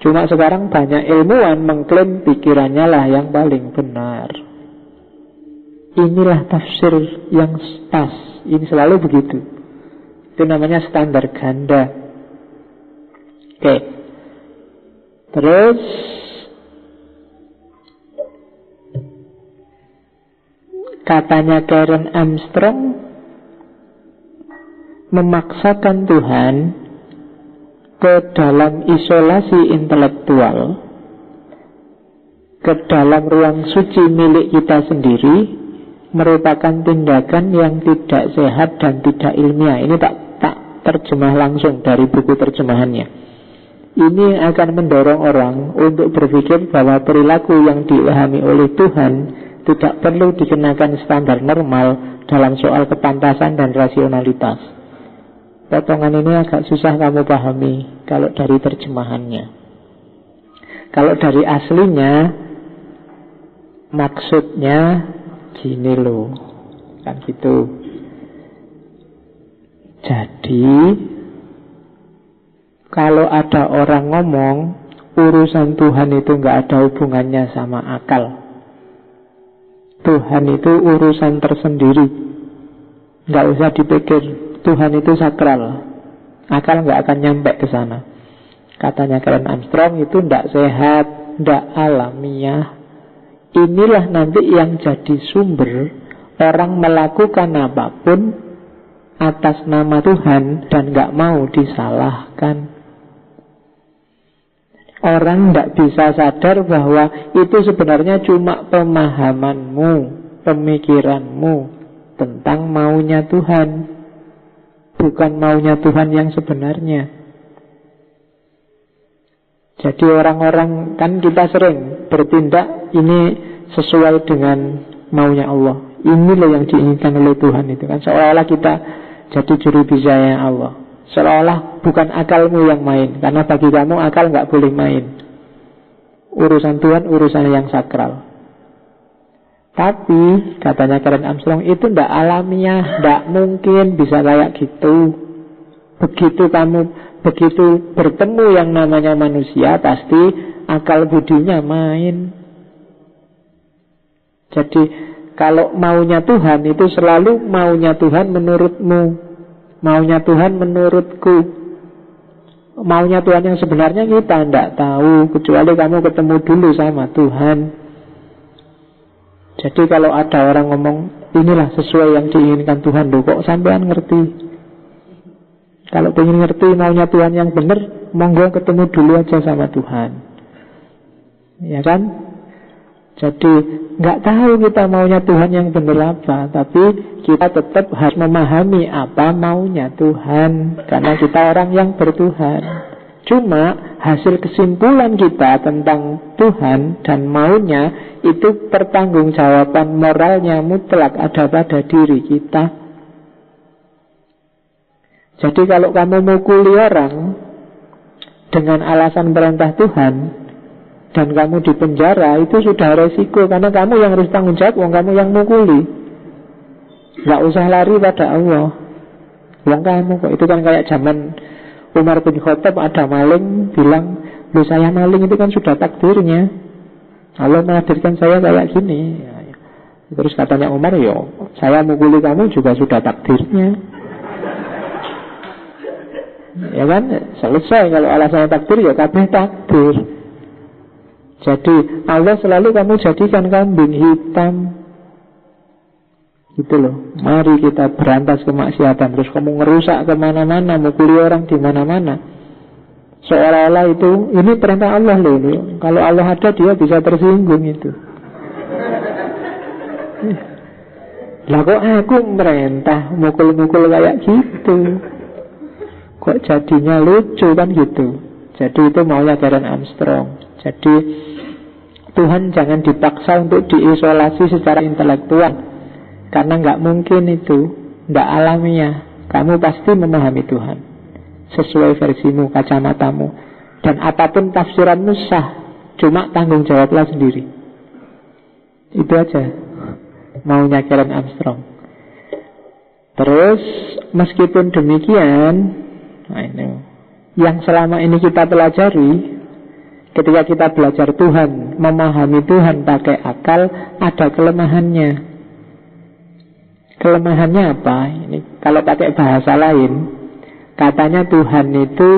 Cuma sekarang banyak ilmuwan mengklaim pikirannya lah yang paling benar. Inilah tafsir yang pas. Ini selalu begitu. Itu namanya standar ganda. Oke. Terus katanya Karen Armstrong, memaksakan Tuhan ke dalam isolasi intelektual, ke dalam ruang suci milik kita sendiri, merupakan tindakan yang tidak sehat dan tidak ilmiah. Ini tak terjemah langsung dari buku terjemahannya. Ini akan mendorong orang untuk berpikir bahwa perilaku yang diilhami oleh Tuhan tidak perlu dikenakan standar normal dalam soal kepantasan dan rasionalitas. Potongan ini agak susah kamu pahami kalau dari terjemahannya. Kalau dari aslinya, maksudnya gini loh, kan gitu. Jadi kalau ada orang ngomong urusan Tuhan itu nggak ada hubungannya sama akal, Tuhan itu urusan tersendiri, nggak usah dipikir. Tuhan itu sakral, akal nggak akan nyampe ke sana. Katanya Karen Armstrong, itu nggak sehat, nggak alamiah. Inilah nanti yang jadi sumber orang melakukan apapun atas nama Tuhan dan nggak mau disalahkan. Orang nggak bisa sadar bahwa itu sebenarnya cuma pemahamanmu, pemikiranmu tentang maunya Tuhan, bukan maunya Tuhan yang sebenarnya. Jadi orang-orang, kan kita sering bertindak ini sesuai dengan maunya Allah. Ini loh yang diinginkan oleh Tuhan itu kan. Seolah-olah kita jadi juru bicaranya Allah. Seolah-olah bukan akalmu yang main, karena bagi kamu akal nggak boleh main. Urusan Tuhan urusan yang sakral. Tapi katanya Karen Armstrong, itu tidak alamiah, tidak mungkin bisa kayak gitu. Begitu bertemu yang namanya manusia, pasti akal budinya main. Jadi kalau maunya Tuhan itu selalu maunya Tuhan menurutmu, maunya Tuhan menurutku. Maunya Tuhan yang sebenarnya kita tidak tahu, kecuali kamu ketemu dulu sama Tuhan. Jadi kalau ada orang ngomong inilah sesuai yang diinginkan Tuhan, loh kok sampean ngerti? Kalau pengen ngerti maunya Tuhan yang benar, monggo ketemu dulu aja sama Tuhan. Ya kan? Jadi nggak tahu kita maunya Tuhan yang benar apa, tapi kita tetap harus memahami apa maunya Tuhan, karena kita orang yang bertuhan. Cuma hasil kesimpulan kita tentang Tuhan dan maunya itu pertanggungjawaban moralnya mutlak ada pada diri kita. Jadi kalau kamu mukuli orang dengan alasan perintah Tuhan dan kamu dipenjara, itu sudah resiko, karena kamu yang harus tanggung jawab, kamu yang mukuli. Gak usah lari pada Allah. Kamu kok, itu kan kayak zaman Umar bin Khattab ada maling, bilang, loh saya maling, itu kan sudah takdirnya. Allah menghadirkan saya kayak gini. Terus katanya Umar, yo saya mukuli kamu juga sudah takdirnya. Ya kan, selesai. Kalau alasannya takdir, ya kabeh takdir. Jadi Allah selalu kamu jadikan kambing hitam. Gitu loh. Mari kita berantas kemaksiatan. Terus kamu ngerusak kemana-mana, mukuli orang di mana-mana, seolah-olah itu ini perintah Allah loh. Kalau Allah ada, dia bisa tersinggung itu. Lah kok aku merintah mukul-mukul kayak gitu, kok jadinya lucu kan gitu. Jadi itu maunya Karen Armstrong. Jadi Tuhan jangan dipaksa untuk diisolasi secara intelektual, karena nggak mungkin itu. Tidak alamiah. Kamu pasti memahami Tuhan sesuai versimu, kacamatamu. Dan apapun tafsiranmu sah. Cuma tanggung jawablah sendiri. Itu aja maunya Karen Armstrong. Terus meskipun demikian, nah ini yang selama ini kita pelajari, ketika kita belajar Tuhan, memahami Tuhan pakai akal, ada kelemahannya. Kelemahannya apa? Ini kalau pakai bahasa lain, katanya Tuhan itu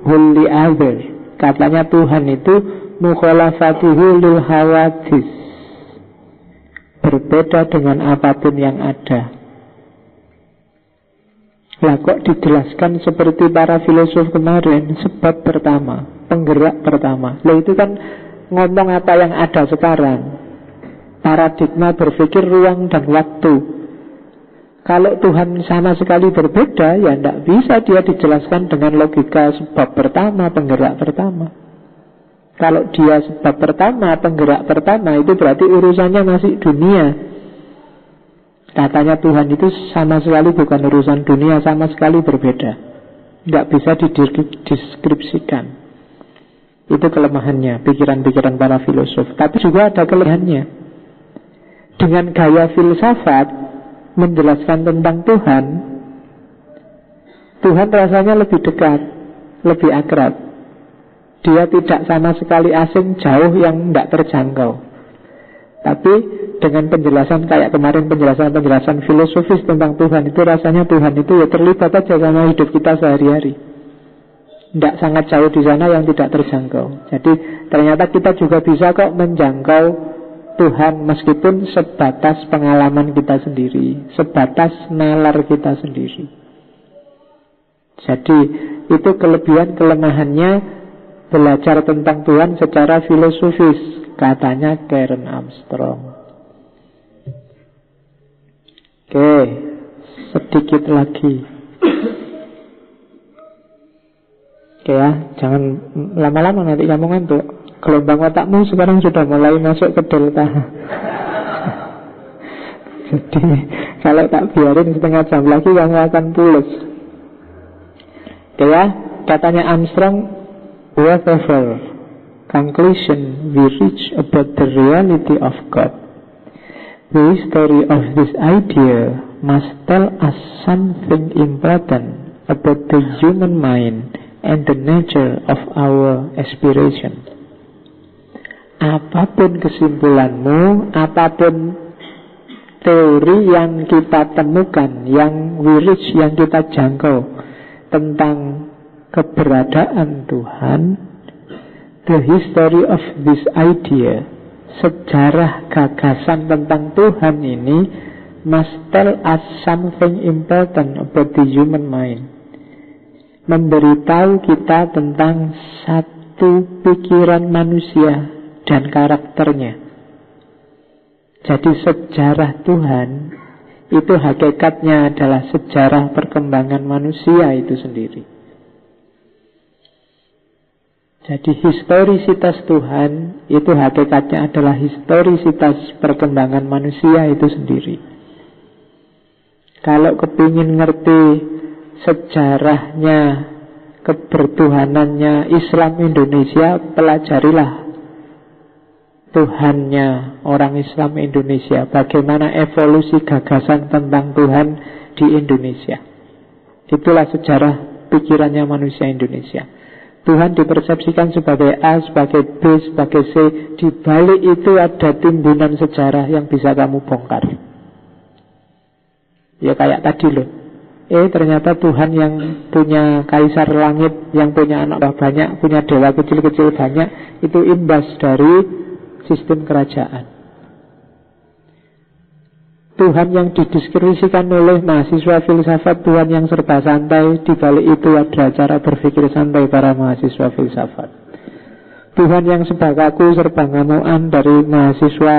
wholly other. Katanya Tuhan itu mukhalafatuhu lil hawadis, berbeda dengan apapun yang ada. Lah kok dijelaskan seperti para filosof kemarin? Sebab pertama, penggerak pertama. Lah itu kan ngomong apa yang ada sekarang. Paradigma berpikir ruang dan waktu. Kalau Tuhan sama sekali berbeda, ya tidak bisa dia dijelaskan dengan logika sebab pertama, penggerak pertama. Kalau dia sebab pertama, penggerak pertama, itu berarti urusannya masih dunia. Katanya Tuhan itu sama sekali bukan urusan dunia, sama sekali berbeda. Tidak bisa dideskripsikan. Itu kelemahannya, pikiran-pikiran para filosof. Tapi juga ada kelebihannya. Dengan gaya filsafat menjelaskan tentang Tuhan, Tuhan rasanya lebih dekat, lebih akrab. Dia tidak sama sekali asing, jauh, yang tidak terjangkau. Tapi dengan penjelasan kayak kemarin, penjelasan filosofis tentang Tuhan, itu rasanya Tuhan itu ya terlibat aja sama hidup kita sehari-hari. Tidak sangat jauh di sana yang tidak terjangkau. Jadi ternyata kita juga bisa kok menjangkau Tuhan meskipun sebatas pengalaman kita sendiri, sebatas nalar kita sendiri. Jadi itu kelebihan kelemahannya belajar tentang Tuhan secara filosofis, katanya Karen Armstrong. Oke, sedikit lagi. Oke ya, jangan lama-lama nanti kamu ngantuk. Gelombang otakmu sekarang sudah mulai masuk ke delta. Jadi kalau tak biarin setengah jam lagi kamu akan pulas. Oke ya, katanya Armstrong, whatever conclusion we reach about the reality of God, the history of this idea must tell us something important about the human mind and the nature of our aspiration. Apapun kesimpulanmu, apapun teori yang kita temukan, yang we reach, yang kita jangkau tentang keberadaan Tuhan, the history of this idea, sejarah gagasan tentang Tuhan ini, must tell us something important about the human mind. Memberitahu kita tentang satu pikiran manusia dan karakternya. Jadi sejarah Tuhan itu hakikatnya adalah sejarah perkembangan manusia itu sendiri. Jadi historisitas Tuhan itu hakikatnya adalah historisitas perkembangan manusia itu sendiri. Kalau kepingin ngerti sejarahnya, kebertuhanannya Islam Indonesia, pelajarilah Tuhannya orang Islam Indonesia, bagaimana evolusi gagasan tentang Tuhan di Indonesia. Itulah sejarah pikirannya manusia Indonesia. Tuhan dipersepsikan sebagai A, sebagai B, sebagai C. Di balik itu ada timbunan sejarah yang bisa kamu bongkar. Ya kayak tadi loh. Ternyata Tuhan yang punya kaisar langit, yang punya anak banyak, punya dewa kecil-kecil banyak, itu imbas dari sistem kerajaan. Tuhan yang dideskripsikan oleh mahasiswa filsafat, Tuhan yang serba santai, di balik itu ada cara berpikir santai para mahasiswa filsafat. Tuhan yang serba kaku, serba ngamuan dari mahasiswa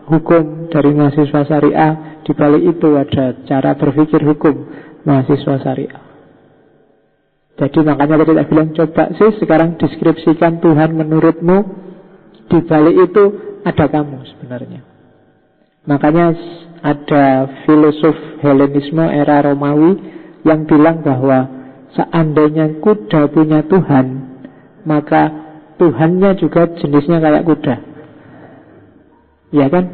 hukum, dari mahasiswa syariah, di balik itu ada cara berpikir hukum mahasiswa syariah. Jadi makanya tadi saya bilang, coba sih sekarang deskripsikan Tuhan menurutmu. Di balik itu ada kamu sebenarnya. Makanya ada filosof Helenisme era Romawi yang bilang bahwa seandainya kuda punya Tuhan, maka Tuhannya juga jenisnya kayak kuda. Ya kan?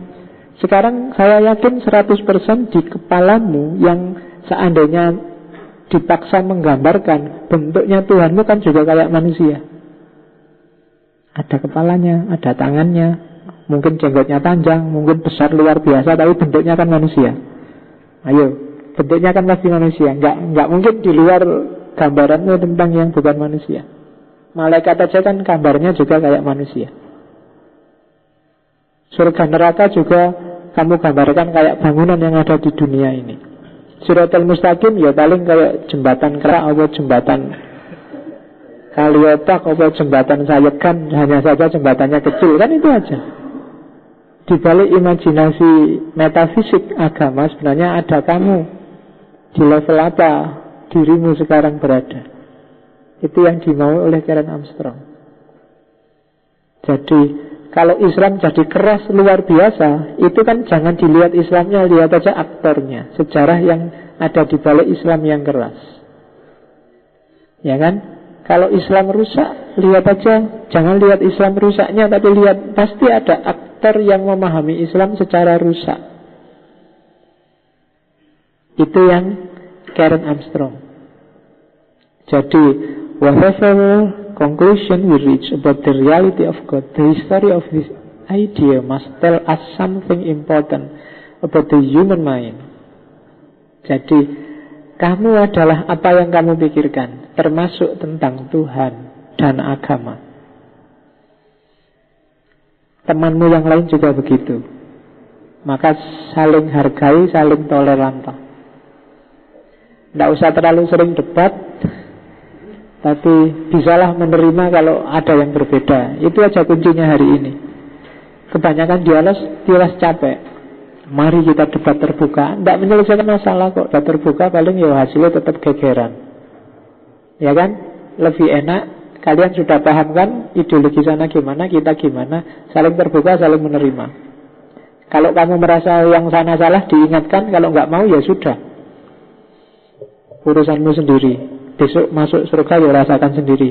Sekarang saya yakin 100% di kepalamu yang seandainya dipaksa menggambarkan bentuknya Tuhanmu kan juga kayak manusia. Ada kepalanya, ada tangannya, mungkin jenggotnya panjang, mungkin besar luar biasa, tapi bentuknya kan manusia. Ayo, bentuknya kan pasti manusia. Enggak mungkin di luar gambaranmu tentang yang bukan manusia. Malaikat aja kan gambarnya juga kayak manusia. Surga neraka juga kamu gambarkan kayak bangunan yang ada di dunia ini. Siratal mustaqim ya paling kayak jembatan kerak atau jembatan kaliotak atau jembatan sayegan, hanya saja jembatannya kecil, kan itu aja. Di balik imajinasi metafisik agama sebenarnya ada kamu. Di level apa dirimu sekarang berada. Itu yang dimau oleh Karen Armstrong. Jadi kalau Islam jadi keras luar biasa, itu kan jangan dilihat Islamnya, lihat aja aktornya, sejarah yang ada di balik Islam yang keras. Ya kan? Kalau Islam rusak, lihat aja, jangan lihat Islam rusaknya, tapi lihat pasti ada aktor yang memahami Islam secara rusak. Itu yang Karen Armstrong. Jadi whatever conclusion we reach about the reality of God, the history of this idea must tell us something important about the human mind. Jadi, kamu adalah apa yang kamu pikirkan, termasuk tentang Tuhan dan agama. Temanmu yang lain juga begitu. Maka saling hargai, saling toleran. Tidak usah terlalu sering debat, tapi bisalah menerima kalau ada yang berbeda. Itu aja kuncinya hari ini. Kebanyakan dialas capek. Mari kita debat terbuka. Tidak menyelesaikan masalah kok. Debat terbuka paling ya hasilnya tetap gegeran. Ya kan? Lebih enak. Kalian sudah paham kan ideologi sana gimana, kita gimana. Saling terbuka, saling menerima. Kalau kamu merasa yang sana salah, diingatkan. Kalau nggak mau ya sudah, urusanmu sendiri. Besok masuk surga ya rasakan sendiri.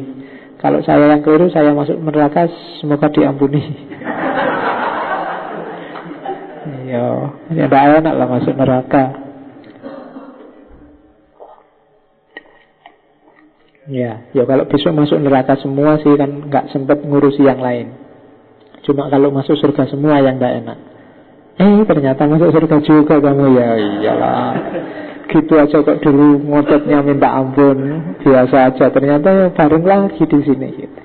Kalau saya yang keliru, saya masuk neraka, semoga diampuni. Ya tidak enak lah masuk neraka. Ya kalau besok masuk neraka semua sih kan nggak sempat ngurusi yang lain. Cuma kalau masuk surga semua yang nggak enak. Ternyata masuk surga juga kamu, ya iyalah. Gitu aja kok dulu ngototnya minta ampun, biasa aja. Ternyata ya bareng lagi di sini gitu.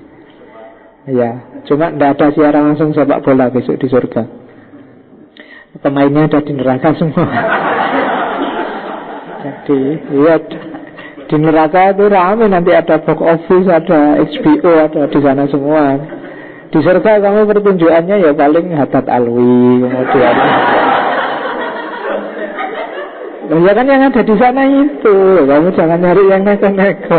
Ya, cuma tidak ada siaran langsung sepak bola besok di surga. Pemainnya ada di neraka semua. Jadi, lihat di neraka itu rame, nanti ada box office, ada HBO, ada di sana semua. Di surga kamu pertunjukannya ya paling Haddad Alwi, kemudian ya kan yang ada di sana itu. Kamu jangan nyari yang neko-neko.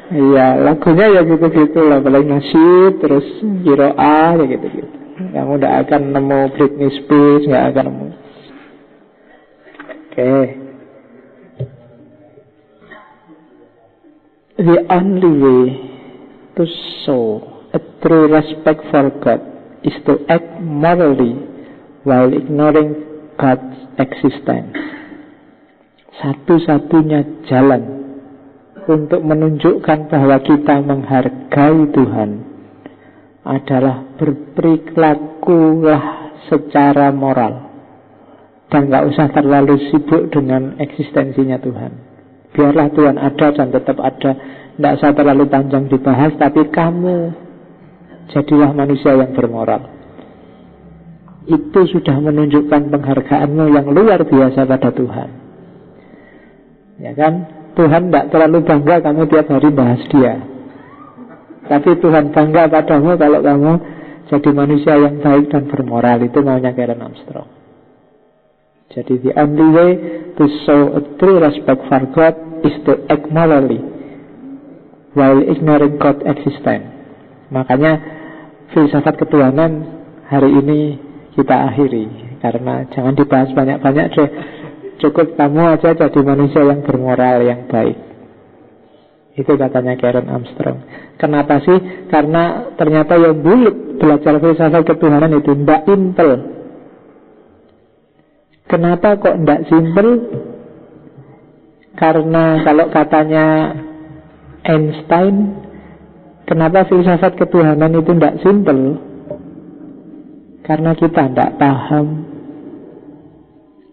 Iya, lagunya ya gitu-gitu lah. Paling nasyid, terus kiroah, ya gitu-gitu. Kamu tidak akan nemu Britney Spears, nggak akan nemu. Oke. The only way to show a true respect for God is to act morally while ignoring God's existence. Satu-satunya jalan untuk menunjukkan bahwa kita menghargai Tuhan adalah berperilakulah secara moral dan gak usah terlalu sibuk dengan eksistensinya Tuhan. Biarlah Tuhan ada dan tetap ada, tidak usah terlalu panjang dibahas, tapi kamu jadilah manusia yang bermoral. Itu sudah menunjukkan penghargaanmu yang luar biasa pada Tuhan. Ya kan? Tuhan tidak terlalu bangga kamu tiap hari bahas dia, tapi Tuhan bangga padamu kalau kamu jadi manusia yang baik dan bermoral. Itu maunya Karen Armstrong. Jadi the only way to show a true respect for God is to act morally while ignoring God's existence. Makanya filsafat ketuhanan hari ini kita akhiri. karena jangan dibahas banyak-banyak deh. Cukup kamu aja jadi manusia yang bermoral, yang baik. Itu katanya Karen Armstrong. Kenapa sih? Karena ternyata yang bulat belajar filsafat ketuhanan itu ndak simpel. Kenapa kok ndak simpel? Karena kalau katanya Einstein, kenapa filsafat ketuhanan itu ndak simpel? Karena kita ndak paham.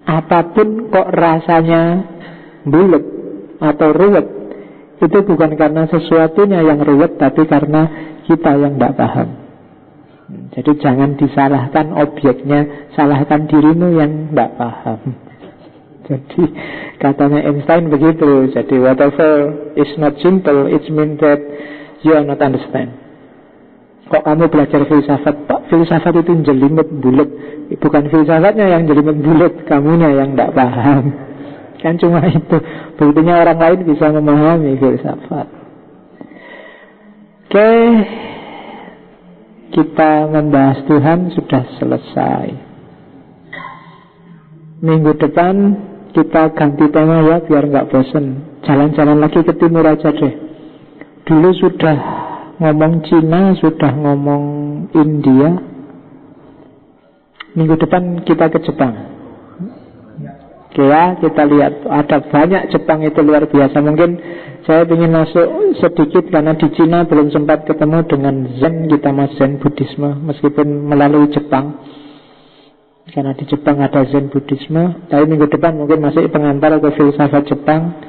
Apapun kok rasanya bulat atau ruwet, itu bukan karena sesuatunya yang ruwet, tapi karena kita yang ndak paham. Jadi jangan disalahkan objeknya, salahkan dirimu yang ndak paham. Jadi katanya Einstein begitu. Jadi whatever is not simple, it means that you are not understand. Kok kamu belajar filsafat, Pak, filsafat itu jelimet bulat. Bukan filsafatnya yang jelimet bulat, kamunya yang tidak paham. Kan cuma itu. Buktinya orang lain bisa memahami filsafat. Oke, kita membahas Tuhan sudah selesai. Minggu depan kita ganti tema ya, biar nggak bosen. Jalan-jalan lagi ke timur aja deh. Dulu sudah ngomong Cina, sudah ngomong India. Minggu depan kita ke Jepang. Oke ya, kita lihat. Ada banyak Jepang itu luar biasa. Mungkin saya ingin masuk sedikit karena di Cina belum sempat ketemu dengan Zen. Kita mas Zen Buddhisme meskipun melalui Jepang. Karena di Jepang ada Zen Buddhisme. Tapi minggu depan mungkin masih pengantar ke filsafat Jepang.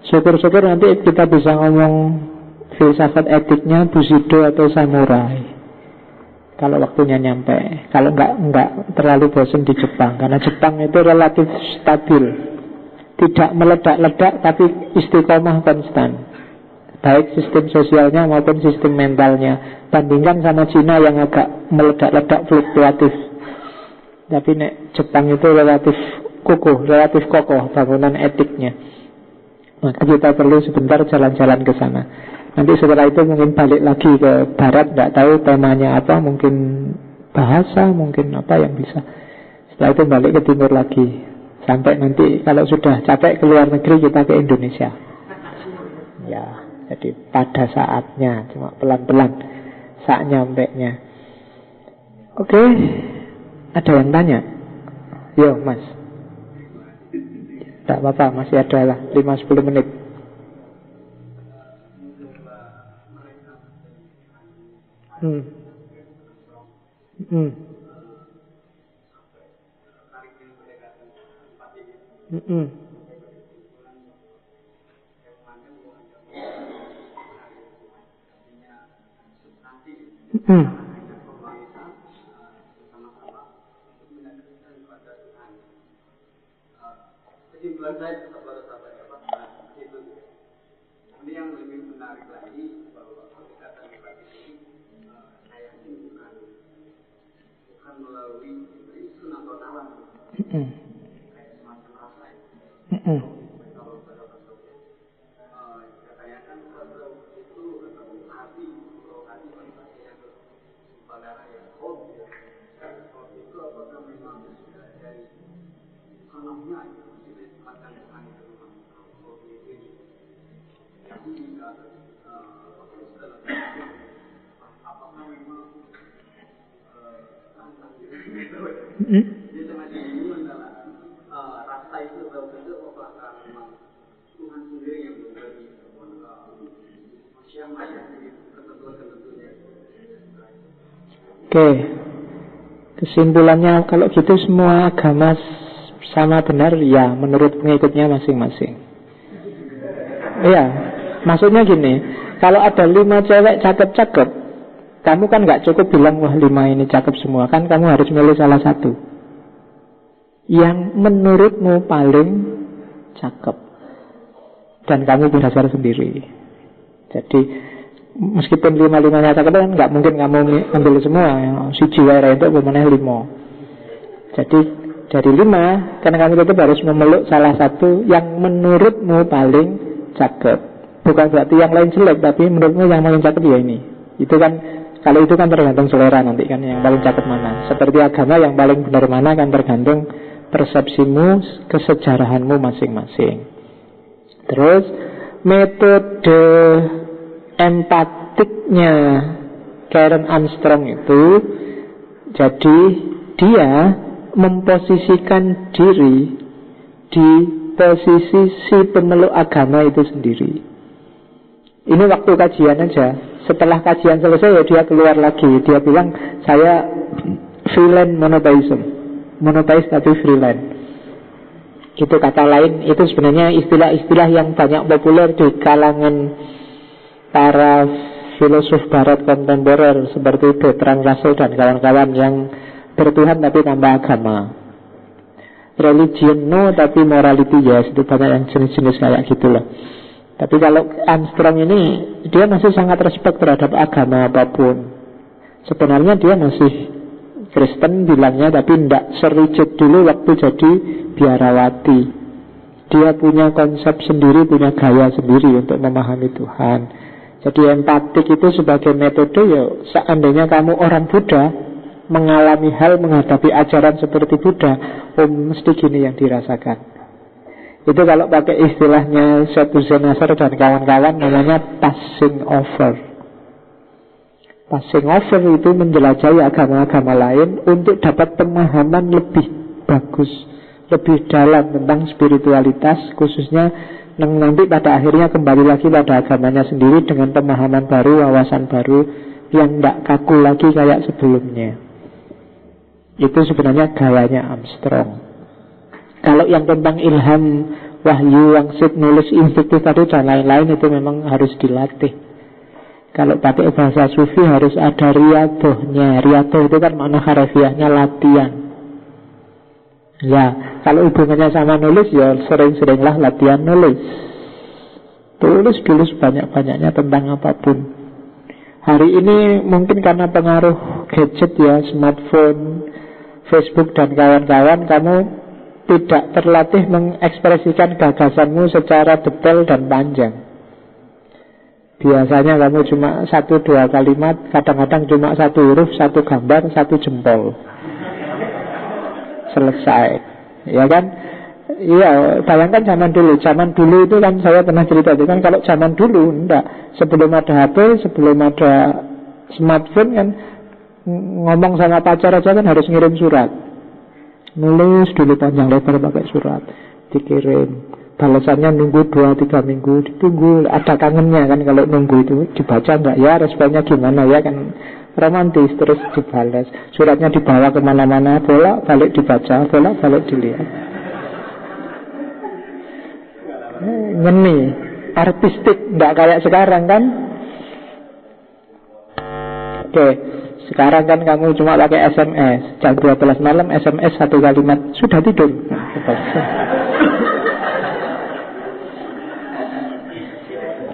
Syukur-syukur nanti kita bisa ngomong filsafat etiknya Bushido atau samurai, kalau waktunya nyampe. Kalau enggak terlalu bosan di Jepang, karena Jepang itu relatif stabil, tidak meledak-ledak tapi istiqomah konstan, baik sistem sosialnya maupun sistem mentalnya. Bandingkan sama Cina yang agak meledak-ledak, fluktuatif. Tapi Jepang itu relatif kukuh, relatif kokoh bangunan etiknya. Maka kita perlu sebentar jalan-jalan ke sana. Nanti setelah itu mungkin balik lagi ke barat, tidak tahu temanya apa, mungkin bahasa, mungkin apa yang bisa. Setelah itu balik ke timur lagi. Sampai nanti kalau sudah capek ke luar negeri, kita ke Indonesia. Ya, jadi pada saatnya, cuma pelan-pelan saat nyampenya. Oke, ada yang tanya? Yo mas. Tidak apa-apa, masih ada lah 5-10 menit. Kesimpulan saya tetap pada sahabat itu. Ini yang lebih menarik lagi bahwa pendekatan ini saya ini bukan melalui sunatan alam, kayak semacam rasa itu. Kalau katanya kan itu hati yang pada raya hobi itu apakah memang sudah dari sanamnya akan Tuhan itu hobi itu tapi juga apakah memang tantang jadi semacam ini adalah rasa itu betul-betul apakah memang Tuhan sendiri yang memberi siapa yang ketentuan-ketentuannya. Oke, kesimpulannya kalau gitu semua agama sama benar ya menurut pengikutnya masing-masing. Iya, maksudnya gini, kalau ada 5 cewek cakep-cakep, kamu kan gak cukup bilang wah 5 ini cakep semua, kan kamu harus milih salah satu yang menurutmu paling cakep dan kamu berdasar sendiri. Jadi meskipun 5-5-nya cakep kan gak mungkin kamu ambil semua, si jiwa itu bagaimana 5. Jadi dari 5, karena kamu tetap harus memeluk salah satu yang menurutmu paling cakep. Bukan berarti yang lain jelek, tapi menurutmu yang paling cakep ya ini. Itu kan Kalau itu kan tergantung selera nanti kan, yang paling cakep mana. Seperti agama, yang paling benar mana kan tergantung persepsimu, kesejarahanmu masing-masing. Terus metode empatiknya Karen Armstrong itu, jadi dia memposisikan diri di posisi si pemeluk agama itu sendiri. Ini waktu kajian aja. Setelah kajian selesai ya dia keluar lagi. Dia bilang, saya freelance monotheism. Monotheis tapi freelance. Itu kata lain, itu sebenarnya istilah-istilah yang banyak populer di kalangan para filosof barat kontemporer seperti Bertrand Russell dan kawan-kawan yang bertuhan tapi tanpa agama. Religion no tapi morality yes. Itu banyak yang jenis-jenis kayak gitulah. Tapi kalau Armstrong ini, dia masih sangat respect terhadap agama apapun. Sebenarnya dia masih Kristen bilangnya, tapi tidak serigid dulu waktu jadi biarawati. Dia punya konsep sendiri, punya gaya sendiri untuk memahami Tuhan. Jadi empatik itu sebagai metode, ya seandainya kamu orang Buddha, mengalami hal, menghadapi ajaran seperti Buddha, mesti gini yang dirasakan. Itu kalau pakai istilahnya Shattusen Nasr dan kawan-kawan namanya passing over. Passing over itu menjelajahi agama-agama lain untuk dapat pemahaman lebih bagus, lebih dalam tentang spiritualitas, khususnya nanti pada akhirnya kembali lagi pada agamanya sendiri dengan pemahaman baru, wawasan baru yang tidak kaku lagi kayak sebelumnya. Itu sebenarnya gayanya Armstrong. Kalau yang tentang ilham, wahyu, wangsit, nulis, instruktif tadi dan lain-lain, itu memang harus dilatih. Kalau pakai bahasa sufi harus ada riadohnya. Riadoh itu kan makna harafiahnya latihan. Ya, kalau hubungannya sama nulis, ya sering-seringlah latihan nulis. Tulis dulu sebanyak-banyaknya tentang apapun. Hari ini mungkin karena pengaruh gadget ya, smartphone, Facebook dan kawan-kawan, kamu tidak terlatih mengekspresikan gagasanmu secara detail dan panjang. Biasanya kamu cuma 1-2 kalimat, kadang-kadang cuma 1 huruf, 1 gambar, 1 jempol. Selesai. Ya kan? Iya, bayangkan zaman dulu. Zaman dulu itu kan saya pernah cerita itu kan, kalau zaman dulu enggak. Sebelum ada HP, sebelum ada smartphone kan, ngomong sama pacar aja kan harus ngirim surat. Nulis dulu panjang lebar pakai surat, dikirim. Balasannya nunggu 2-3 minggu, ditunggu. Ada kangennya kan kalau nunggu itu. Dibaca enggak ya, responnya gimana ya, kan romantis. Terus dibalas. Suratnya dibawa kemana-mana, bolak balik dibaca, bolak balik dilihat. Ngeni, artistik, enggak kayak sekarang kan. Oke. Sekarang kan kamu cuma pakai SMS. Jam 12 malam SMS 1 kalimat, sudah tidur.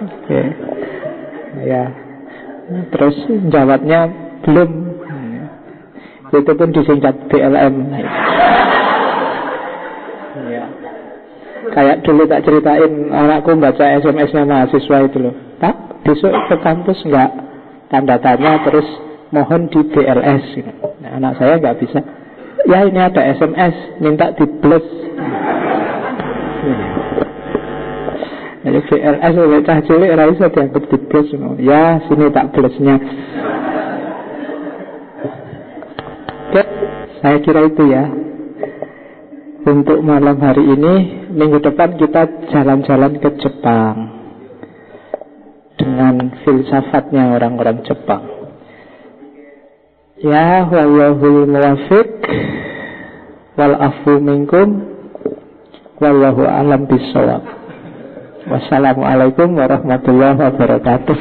Oke. Ya. Terus jawabnya belum. Itu pun disingkat BLM. Ya. Kayak dulu tak ceritain, anakku baca SMS-nya mahasiswa itu loh. Pak, besok ke kampus enggak? Tanda tanya, terus mohon di BLS. Nah, anak saya nggak bisa. Ya ini ada SMS, minta di bless. Jadi BLS oleh cah cilik rasa dianggap di bless. Ya sini tak blessnya. Oke, saya kira itu ya. Untuk malam hari ini, minggu depan kita jalan-jalan ke Jepang dengan filsafatnya orang-orang Jepang. Ya, wallahul muwafiq wal afu minkum wallahu a'lam bishawab. Wassalamualaikum warahmatullahi wabarakatuh.